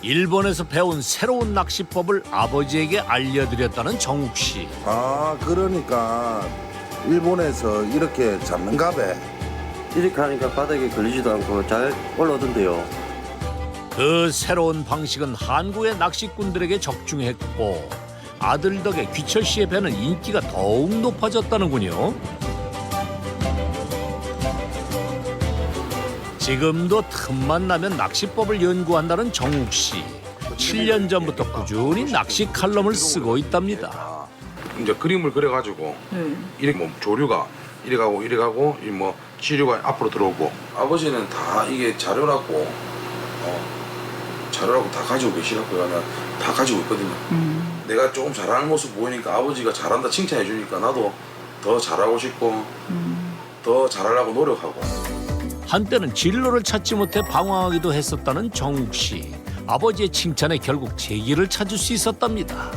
A: 일본에서 배운 새로운 낚시법을 아버지에게 알려드렸다는 정욱 씨.
B: 아 그러니까
C: 일본에서 이렇게 잡는가 봐.
K: 이렇게 하니까 바닥에 걸리지도 않고 잘 올라오던데요.
A: 그 새로운 방식은 한국의 낚시꾼들에게 적중했고 아들 덕에 귀철 씨의 배는 인기가 더욱 높아졌다는군요. 지금도 틈만 나면 낚시법을 연구한다는 정욱 씨. 7년 전부터 꾸준히 낚시 칼럼을 쓰고 있답니다.
N: 이제 그림을 그려가지고 이렇게 뭐 조류가 이래 가고 이 뭐 지류가 앞으로 들어오고 아버지는 다 이게 자료라고 자료라고 다 가지고 계시라고 그러면 다 가지고 있거든요. 내가 조금 잘하는 모습 보이니까 아버지가 잘한다 칭찬해 주니까 나도 더 잘하고 싶고 더 잘하려고 노력하고.
A: 한때는 진로를 찾지 못해 방황하기도 했었다는 정욱 씨. 아버지의 칭찬에 결국 재기를 찾을 수 있었답니다.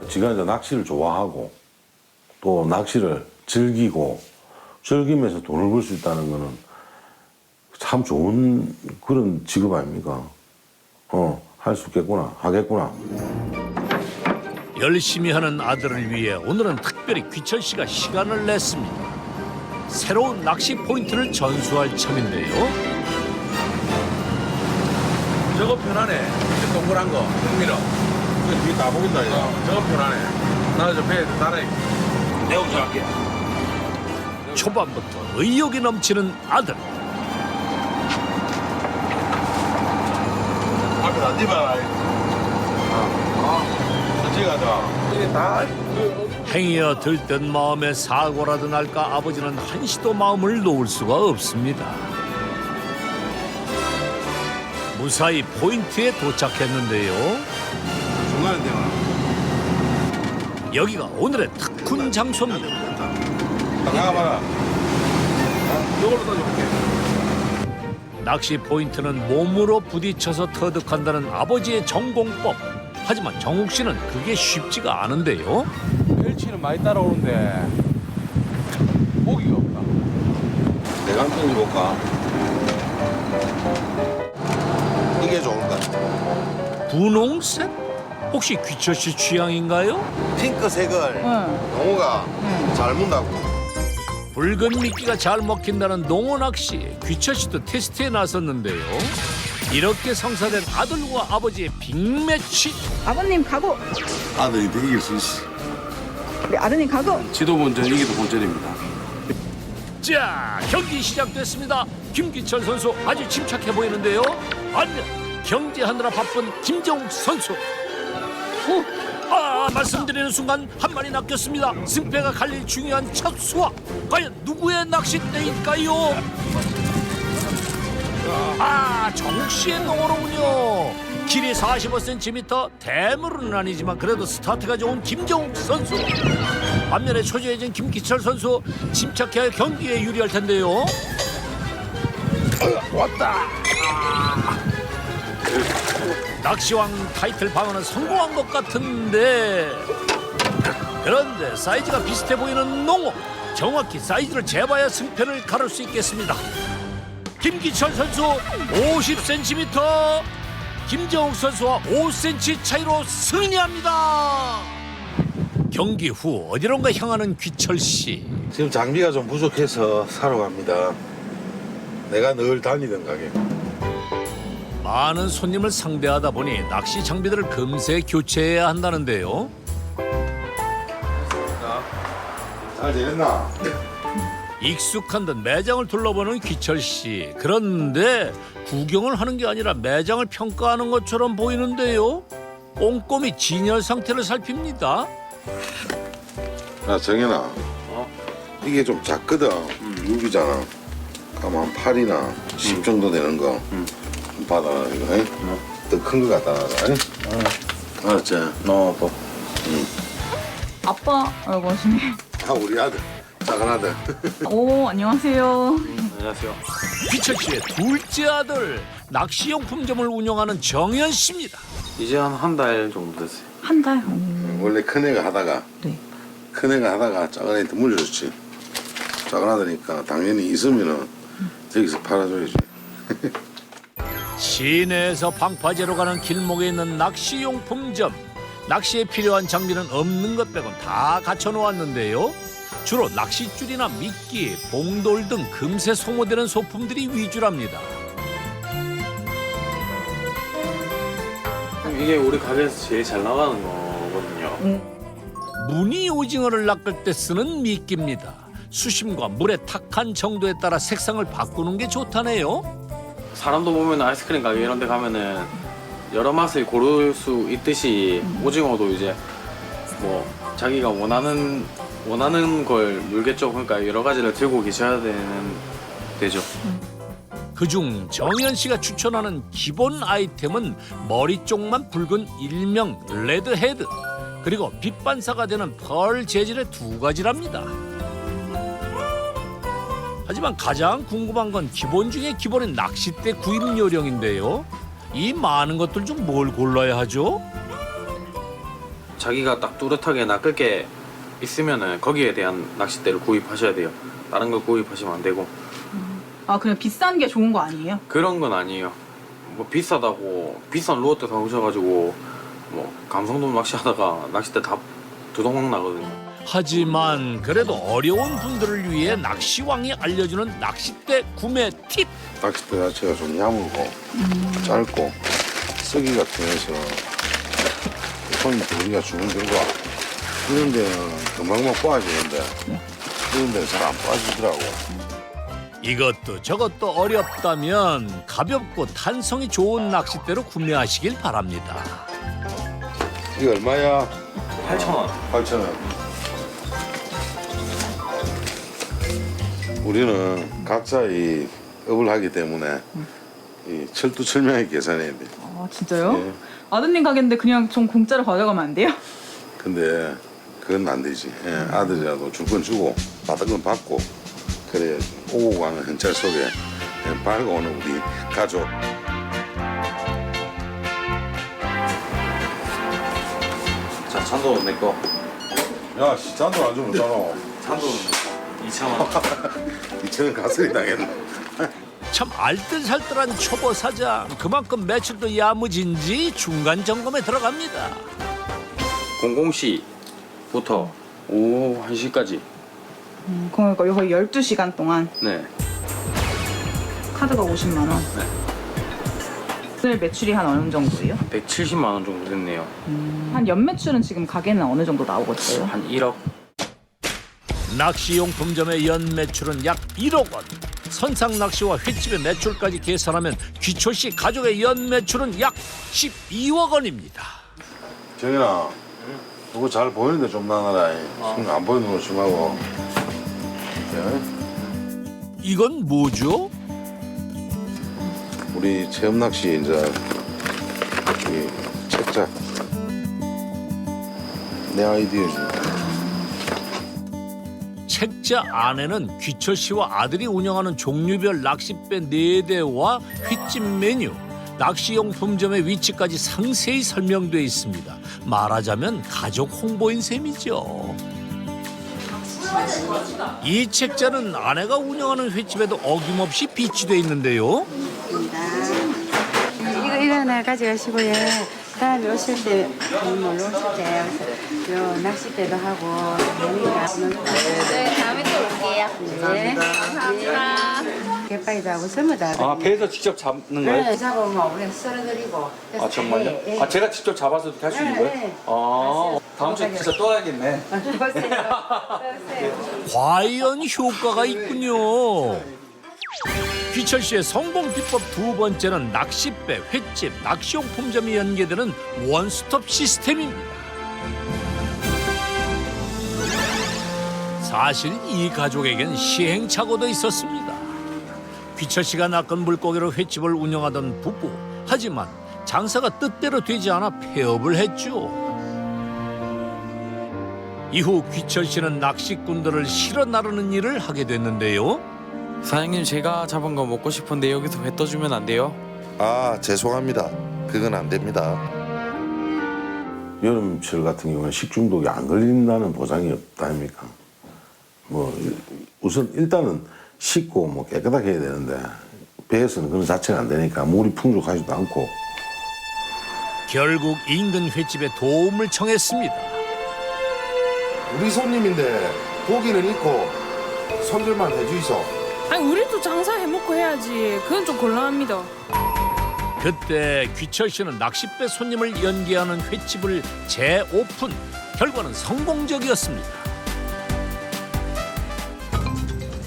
B: 지가 이제 낚시를 좋아하고 또 낚시를 즐기면서 돈을 벌 수 있다는 거는 참 좋은 그런 직업 아닙니까? 할 수 있겠구나, 하겠구나.
A: 열심히 하는 아들을 위해 오늘은 특별히 귀철 씨가 시간을 냈습니다. 새로운 낚시 포인트를 전수할 참인데요.
N: 저거 편하네. 저 동그란 거, 흥미로. 그 뒤에 다 보인다 이거. 저거 편하네. 나 저 배에 따라해. 내가 운전할게.
A: 초반부터 의욕이 넘치는 아들.
C: 앞에 안 뒤봐라. 천천히 가자.
N: 이게 다
A: 행여 들뜬 마음에 사고라도 날까 아버지는 한시도 마음을 놓을 수가 없습니다. 무사히 포인트에 도착했는데요.
C: 중간에 대만.
A: 여기가 오늘의 특훈 장소입니다.
C: 나가봐라.
N: 이걸로 따져볼게.
A: 낚시 포인트는 몸으로 부딪혀서 터득한다는 아버지의 전공법. 하지만 정욱 씨는 그게 쉽지가 않은데요.
N: 펼치는 많이 따라오는데 고기가 없다.
C: 내가 한번 던져볼까? 이게 좋을 것 같아.
A: 분홍색? 혹시 귀철 씨 취향인가요?
C: 핑크색을 농어가 잘 문다고.
A: 붉은 미끼가 잘 먹힌다는 농어 낚시. 귀철 씨도 테스트에 나섰는데요. 이렇게 성사된 아들과 아버지의 빅매치.
L: 아버님 가고
C: 아들이 이길 수 있어.
L: 우리 아드님 가고.
N: 지도 본전 이기도 본전입니다.
A: 자, 경기 시작됐습니다. 김기철 선수 아주 침착해 보이는데요. 반면 경제하느라 바쁜 김정욱 선수. 말씀드리는 순간 한 마리 낚였습니다. 승패가 갈릴 중요한 첫 수확. 과연 누구의 낚싯대일까요? 정욱 씨의 농어로군요. 길이 45cm, 대물은 아니지만 그래도 스타트가 좋은 김정욱 선수. 반면에 초조해진 김기철 선수, 침착해야 경기에 유리할 텐데요.
C: 왔다.
A: 낚시왕 타이틀 방어는 성공한 것 같은데, 그런데 사이즈가 비슷해 보이는 농어. 정확히 사이즈를 재봐야 승패를 가를 수 있겠습니다. 김기철 선수 50cm, 김정욱 선수와 5cm 차이로 승리합니다. 경기 후 어디론가 향하는 귀철 씨.
C: 지금 장비가 좀 부족해서 사러 갑니다. 내가 늘 다니던 가게.
A: 많은 손님을 상대하다 보니 낚시 장비들을 금세 교체해야 한다는데요.
C: 잘 지냈나?
A: 익숙한 듯 매장을 둘러보는 귀철 씨. 그런데 구경을 하는 게 아니라 매장을 평가하는 것처럼 보이는데요. 꼼꼼히 진열 상태를 살핍니다.
C: 정현아. 이게 좀 작거든. 유비잖아. 아마 한 8이나 10 정도 되는 거. 좀 받아 이거. 더 큰 거 갖다 놔라. 알았지?
K: 뭐.
E: 아빠 알고 하시네.
C: 우리 아들. 작은 아들.
E: 오, 안녕하세요.
C: 안녕하세요.
A: 귀철 씨의 둘째 아들, 낚시용품점을 운영하는 정현 씨입니다.
N: 이제 한 달 정도 됐어요.
E: 한 달?
C: 원래 큰애가 하다가 큰애가 하다가 작은 애한테 물려줬지. 작은 아들이니까 당연히 있으면은 저기서 팔아줘야지.
A: 시내에서 방파제로 가는 길목에 있는 낚시용품점. 낚시에 필요한 장비는 없는 것 빼곤 다 갖춰놓았는데요. 주로 낚싯줄이나 미끼, 봉돌 등 금세 소모되는 소품들이 위주랍니다.
P: 이게 우리 가게에서 제일 잘 나가는 거거든요.
A: 무늬 오징어를 낚을 때 쓰는 미끼입니다. 수심과 물의 탁한 정도에 따라 색상을 바꾸는 게 좋다네요.
P: 사람도 보면 아이스크림 가게 이런 데 가면은 여러 맛을 고를 수 있듯이 오징어도 이제 뭐 자기가 원하는 걸 물겠죠. 그러니까 여러 가지를 들고 계셔야 되죠.
A: 그중 정현 씨가 추천하는 기본 아이템은 머리 쪽만 붉은 일명 레드헤드, 그리고 빛반사가 되는 펄 재질의 두 가지랍니다. 하지만 가장 궁금한 건 기본 중에 기본인 낚싯대 구입 요령인데요. 이 많은 것들 중 뭘 골라야 하죠?
P: 자기가 딱 뚜렷하게 낚을 게 있으면은 거기에 대한 낚싯대를 구입하셔야 돼요. 다른 걸 구입하시면 안 되고.
E: 아 그냥 비싼 게 좋은 거 아니에요?
P: 그런 건 아니에요. 뭐 비싸다고 비싼 루어트 사오셔가지고 뭐 감성돔 낚시하다가 낚싯대 다 두동강 나거든요.
A: 하지만 그래도 어려운 분들을 위해 낚시왕이 알려주는 낚싯대 구매 팁!
C: 낚싯대 자체가 좀 야물고 짧고 쓰기가 편해서 손님들 우리가 주문 결과 이런 데는 금방만 빠지는데 이런 데는 잘 안 빠지더라고.
A: 이것도 저것도 어렵다면 가볍고 탄성이 좋은 낚싯대로 구매하시길 바랍니다.
C: 이거 얼마야?
P: 8,000원.
C: 8,000원. 우리는 각자 이 업을 하기 때문에 이 철두철미하게 계산해야 돼.
E: 아 진짜요?
C: 예.
E: 아드님 가게인데 그냥 좀 공짜로 가져가면 안 돼요?
C: 근데 그건 안 되지. 예, 아들이라도 줄 건 주고 받을 건 받고 그래야지. 오고 가는 현찰 속에 밝아오는 우리 가족.
P: 자, 잔돈 내 거.
C: 야, 잔돈 안 주면 어쩌노?
P: 잔돈 2,000원.
C: 2,000원 가슬이 당했네.
A: 참 알뜰살뜰한 초보 사장, 그만큼 매출도 야무진지 중간 점검에 들어갑니다.
P: 00시부터 오후 1시까지.
E: 그러니까 거의 12시간 동안
P: 네.
E: 카드가 50만 원.
P: 네.
E: 오늘 매출이 한 어느 정도예요?
P: 170만 원 정도 됐네요.
E: 한 연매출은 지금 가게는 어느 정도 나오고 있어요?
P: 한 1억.
A: 낚시용품점의 연매출은 약 1억 원. 선상낚시와 횟집의 매출까지 계산하면 귀철 씨 가족의 연매출은 약 12억 원입니다.
C: 정현아, 그거 잘 보이는데 좀 나눠라. 안 보이는 거 좀 하고.
A: 이건 뭐죠?
C: 우리 체험 낚시 이제 이 책자 내 아이디어입니다.
A: 책자 안에는 귀철 씨와 아들이 운영하는 종류별 낚싯배 4대와 횟집 메뉴, 낚시용품점의 위치까지 상세히 설명돼 있습니다. 말하자면 가족 홍보인 셈이죠. 이 책자는 아내가 운영하는 횟집에도 어김없이 비치돼 있는데요.
Q: 이거 하나 가져가시고요. 다음에 오실 때, 놀러 오실 때, 요 낚싯대도 하고, 네, 다음에 또 올게요. 네. 감사합니다. 갯바위도 하고, 선물도 하고.
P: 아, 배에서 직접 잡는 거예요?
Q: 네, 잡으면 우리가 썰어드리고.
P: 아, 정말요?
Q: 네, 네.
P: 아, 제가 직접 잡아서 할 수 있는 거예요?
Q: 네.
P: 아, 다음 주에 진짜 또 와야겠네.
A: 과연 효과가 있군요. 귀철 씨의 성공 비법 두 번째는 낚싯배, 횟집, 낚시용품점이 연계되는 원스톱 시스템입니다. 사실 이 가족에겐 시행착오도 있었습니다. 귀철 씨가 낚은 물고기로 횟집을 운영하던 부부. 하지만 장사가 뜻대로 되지 않아 폐업을 했죠. 이후 귀철 씨는 낚시꾼들을 실어 나르는 일을 하게 됐는데요.
R: 사장님, 제가 잡은 거 먹고 싶은데 여기서 회 떠주면 안 돼요?
C: 아, 죄송합니다. 그건 안 됩니다.
B: 여름철 같은 경우는 식중독이 안 걸린다는 보장이 없다 아닙니까? 뭐 우선 일단은 씻고 뭐 깨끗하게 해야 되는데 배에서는 그런 자체가 안 되니까 물이 풍족하지도 않고.
A: 결국 인근 횟집에 도움을 청했습니다.
C: 우리 손님인데
I: 고기는 있고 손질만 해주이소.
S: 아니 우리도 장사해 먹고 해야지. 그건 좀 곤란합니다.
A: 그때 귀철 씨는 낚싯배 손님을 연기하는 횟집을 재오픈. 결과는 성공적이었습니다.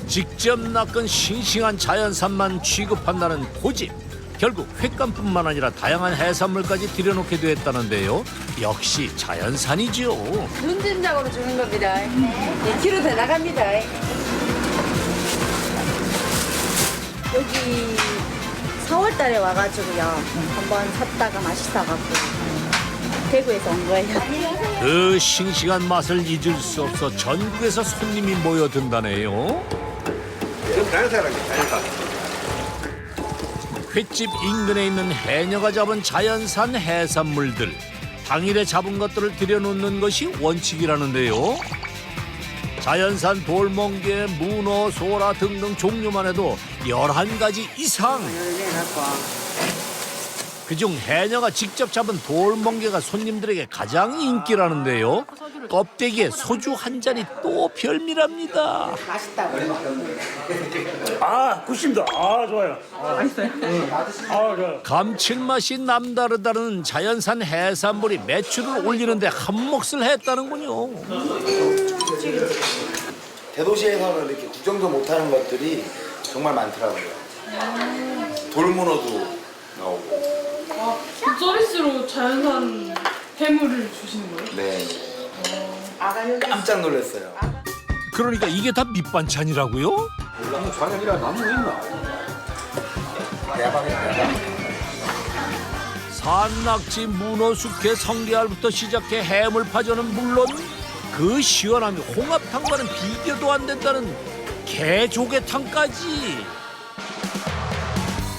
A: 직접 낚은 싱싱한 자연산만 취급한다는 고집. 결국 횟감뿐만 아니라 다양한 해산물까지 들여놓게 됐다는데요. 역시 자연산이죠.
Q: 눈진작으로 주는 겁니다. 네, 키로 더 나갑니다.
M: 여기 4월 달에 와가지고요. 한번 샀다가 맛있어갖고 대구에서 온 거예요.
A: 그 싱싱한 맛을 잊을 수 없어 전국에서 손님이 모여든다네요. 횟집 인근에 있는 해녀가 잡은 자연산 해산물들. 당일에 잡은 것들을 들여놓는 것이 원칙이라는데요. 자연산 돌멍게, 문어, 소라 등등 종류만 해도 11가지 이상. 그중 해녀가 직접 잡은 돌멍게가 손님들에게 가장 인기라는데요. 껍데기에 소주 한 잔이 또 별미랍니다.
Q: 맛있다고.
D: 아, 굿입니다. 아, 좋아요.
S: 맛있어요?
D: 아, 좋아요.
A: 감칠맛이 남다르다는 자연산 해산물이 매출을 올리는데 한몫을 했다는군요.
H: 대도시에서는 이렇게 그 정도 못하는 것들이 정말 많더라고요. 돌문어도 나오고.
S: 그 서비스로 자연산 해물을 주시는 거예요?
H: 네. 깜짝 놀랐어요.
A: 그러니까 이게 다 밑반찬이라고요?
H: 저녁이라 나무 있나?
A: 산낙지, 문어, 숙회, 성게알부터 시작해 해물파전은 물론 그 시원함이 홍합탕과는 비교도 안 된다는 게조개탕까지.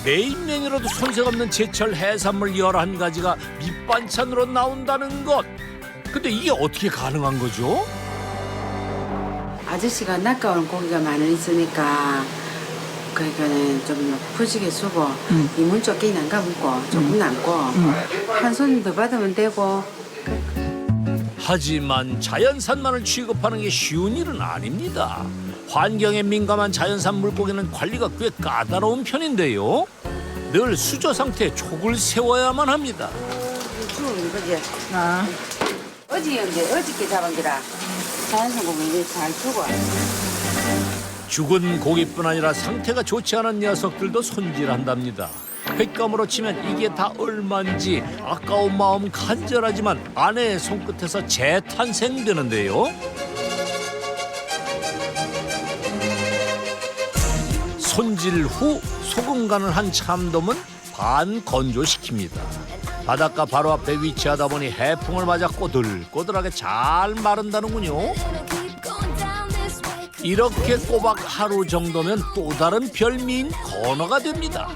A: 메인 메뉴로도 손색 없는 제철 해산물 11가지가 밑반찬으로 나온다는 것. 근데 이게 어떻게 가능한 거죠?
Q: 아저씨가 낚아오는 고기가 많이 있으니까 그러니까는 좀 푸지게 쓰고 이문 쫓기는 안 가먹고 조금 남고 한 손 더 받으면 되고.
A: 하지만 자연산만을 취급하는 게 쉬운 일은 아닙니다. 환경에 민감한 자연산 물고기는 관리가 꽤 까다로운 편인데요. 늘 수조 상태에 촉을 세워야만 합니다.
Q: 죽은 거지. 어저께 잡은 거라 자연산 고기 잘 죽어.
A: 죽은 고기뿐 아니라 상태가 좋지 않은 녀석들도 손질한답니다. 횟감으로 치면 이게 다 얼마인지 아까운 마음 간절하지만 아내의 손끝에서 재탄생되는데요. 손질 후 소금 간을 한 참돔은 반 건조시킵니다. 바닷가 바로 앞에 위치하다 보니 해풍을 맞아 꼬들꼬들하게 잘 마른다는군요. 이렇게 꼬박 하루 정도면 또 다른 별미인 건어가 됩니다.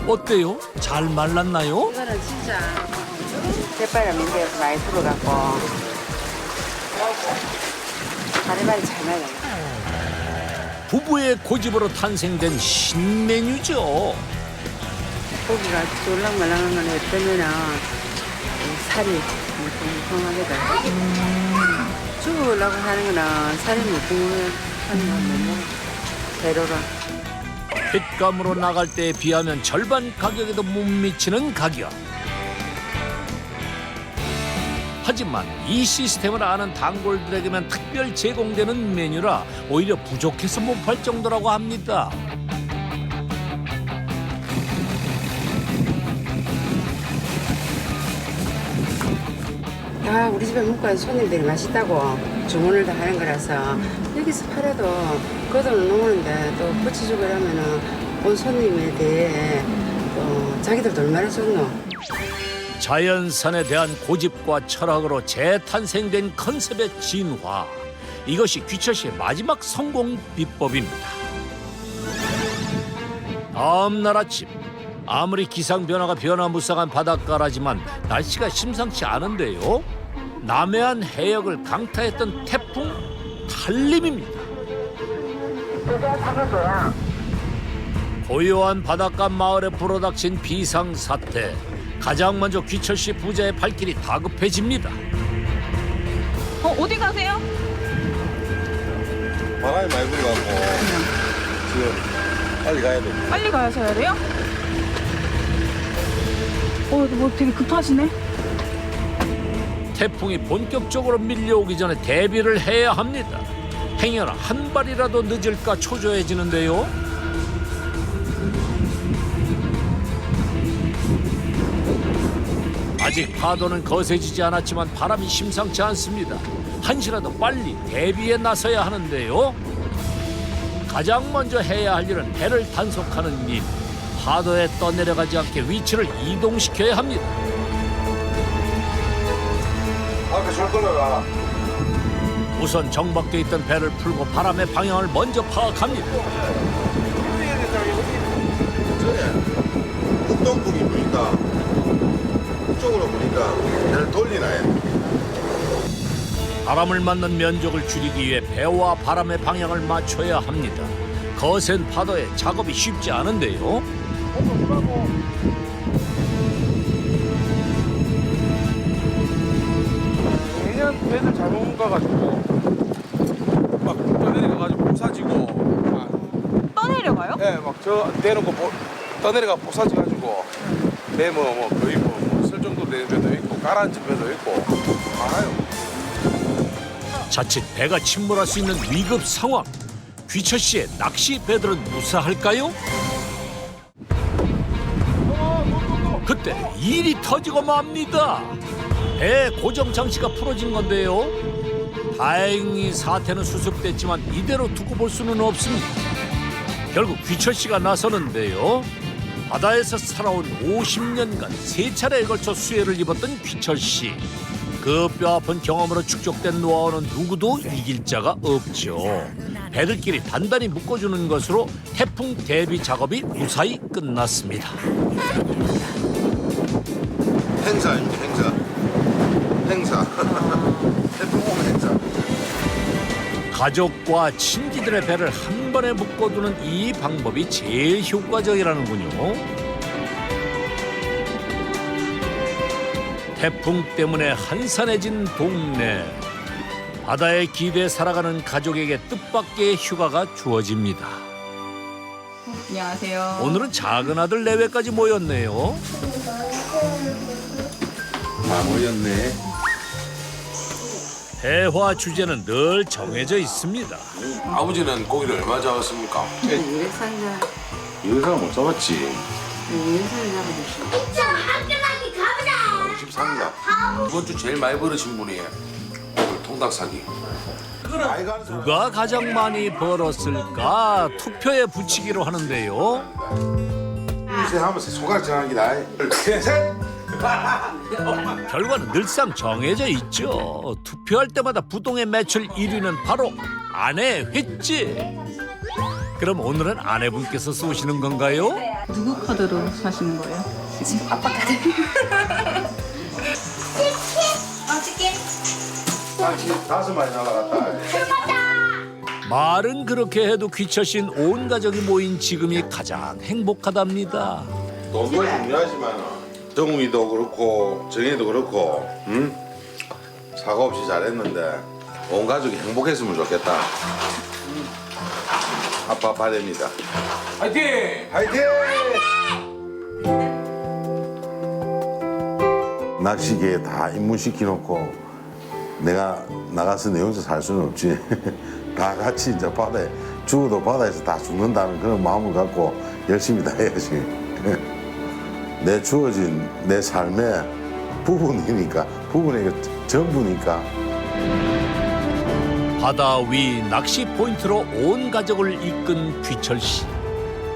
A: 어때요? 잘 말랐나요?
Q: 이거는 진짜 새바람 민대에서 많이 들어갔고 가리발이 잘 말라요.
A: 부부의 고집으로 탄생된 신메뉴죠.
Q: 고기가 쫄랑말랑한 건 어떠면은 살이 뭉텅뭉텅하게다. 죽으려고 하는 거는 살이 뭉텅하는 건 뭐 대로라.
A: 횟감으로 나갈 때에 비하면 절반 가격에도 못 미치는 가격. 하지만 이 시스템을 아는 단골들에게만 특별 제공되는 메뉴라 오히려 부족해서 못 팔 정도라고 합니다.
Q: 다 우리 집에 먹고 온 손님들이 맛있다고 주문을 다 하는 거라서 여기서 팔아도 그 돈을 놓는데 또 붙여주고 이러면은 온 손님에 대해 또 자기들도 얼마나 좋노.
A: 자연산에 대한 고집과 철학으로 재탄생된 컨셉의 진화. 이것이 귀철 씨의 마지막 성공 비법입니다. 다음 날 아침 아무리 기상 변화가 변화무쌍한 바닷가라지만 날씨가 심상치 않은데요. 남해안 해역을 강타했던 태풍 탈림입니다. 고요한 바닷가 마을에 불어닥친 비상사태. 가장 먼저 귀철 씨 부자의 발길이 다급해집니다.
E: 어디 가세요?
C: 바람이 많이 불어갖고 지금 빨리 가야 돼.
E: 빨리 가셔야 돼요? 뭐 되게 급하시네.
A: 태풍이 본격적으로 밀려오기 전에 대비를 해야 합니다. 행여나 한 발이라도 늦을까 초조해지는데요. 아직 파도는 거세지지 않았지만 바람이 심상치 않습니다. 한시라도 빨리 대비에 나서야 하는데요. 가장 먼저 해야 할 일은 배를 단속하는 일. 파도에 떠내려가지 않게 위치를 이동시켜야 합니다.
C: 앞에 줄 걸어라.
A: 우선 정박돼 있던 배를 풀고 바람의 방향을 먼저 파악합니다.
C: 북동풍이 부니까 북쪽으로 부니까 배를 돌리나요?
A: 바람을 맞는 면적을 줄이기 위해 배와 바람의 방향을 맞춰야 합니다. 거센 파도에 작업이 쉽지 않은데요.
G: 내년 배들 잘못 가가지고 막 떠내려가가지고 부사지고
E: 떠내려가요?
G: 네, 막 저 대놓고 떠내려가 부사지가지고 배 뭐 거의 쓸 정도 되는 배도 있고 가라앉은 배도 있고 많아요.
A: 자칫 배가 침몰할 수 있는 위급 상황. 귀철 씨의 낚시 배들은 무사할까요? 그때 일이 터지고 맙니다. 배 고정 장치가 풀어진 건데요. 다행히 사태는 수습됐지만 이대로 두고 볼 수는 없습니다. 결국 귀철 씨가 나서는데요. 바다에서 살아온 50년간 3차례에 걸쳐 수해를 입었던 귀철 씨. 그 뼈아픈 경험으로 축적된 노하우는 누구도 이길 자가 없죠. 배들끼리 단단히 묶어주는 것으로 태풍 대비 작업이 무사히 끝났습니다.
C: 행사입니다. 행사. 태풍 오면 행사.
A: 가족과 친지들의 배를 한 번에 묶어두는 이 방법이 제일 효과적이라는군요. 태풍 때문에 한산해진 동네. 바다에 기대에 살아가는 가족에게 뜻밖의 휴가가 주어집니다.
E: 안녕하세요.
A: 오늘은 작은 아들 내외까지 모였네요.
C: 다 모였네.
A: 대화 주제는 늘 정해져 있습니다.
N: 아버지는 고기를 얼마 잡았습니까?
Q: 200살이나
C: 이거 못 잡았지.
Q: 200살이 잡아줬어.
C: 53가.
N: 이번 주 제일 많이 벌으신 분이 오늘 통닭 사기.
A: 누가 가장 많이 벌었을까 투표에 붙이기로 하는데요.
C: 이제 하면서 소갈 정한 기다. 셋.
A: 결과는 늘상 정해져 있죠. 투표할 때마다 부동의 매출 1위는 바로 아내 횟집. 그럼 오늘은 아내분께서 쏘시는 건가요?
E: 누구 카드로 사시는 거예요? 지금 아빠 카드.
C: 지금 5마리 날아갔다.
A: 말은 그렇게 해도 귀철 씨는 온 가족이 모인 지금이 가장 행복하답니다.
C: 돈도 중요하지만 정우이도 그렇고 정혜도 그렇고 사고 없이 잘했는데 온 가족이 행복했으면 좋겠다. 아빠 바랍니다.
N: 화이팅!
C: 화이팅! 낚시계에 다 입문시켜놓고 내가 나가서 내 혼자 살 수는 없지. 다 같이 이제 바다에 죽어도 바다에서 다 죽는다는 그런 마음을 갖고 열심히 다 해야지. 내 주어진 내 삶의 부분이니까, 부분의 전부니까.
A: 바다 위 낚시 포인트로 온 가족을 이끈 귀철 씨.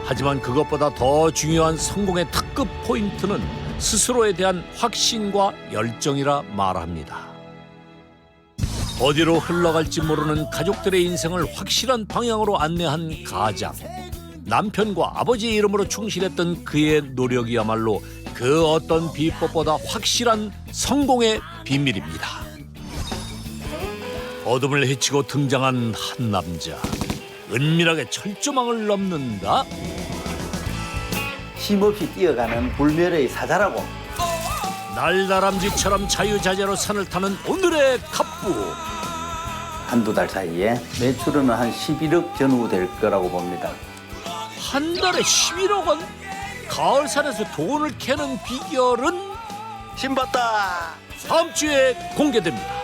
A: 하지만 그것보다 더 중요한 성공의 특급 포인트는 스스로에 대한 확신과 열정이라 말합니다. 어디로 흘러갈지 모르는 가족들의 인생을 확실한 방향으로 안내한 가장. 남편과 아버지의 이름으로 충실했던 그의 노력이야말로 그 어떤 비법보다 확실한 성공의 비밀입니다. 어둠을 헤치고 등장한 한 남자. 은밀하게 철조망을 넘는다.
T: 쉼없이 뛰어가는 불멸의 사자라고.
A: 날다람쥐처럼 자유자재로 산을 타는 오늘의 갑부.
T: 한두 달 사이에 매출은 한 11억 전후 될 거라고 봅니다.
A: 한 달에 11억 원? 가을산에서 돈을 캐는 비결은?
T: 신봤다.
A: 다음 주에 공개됩니다.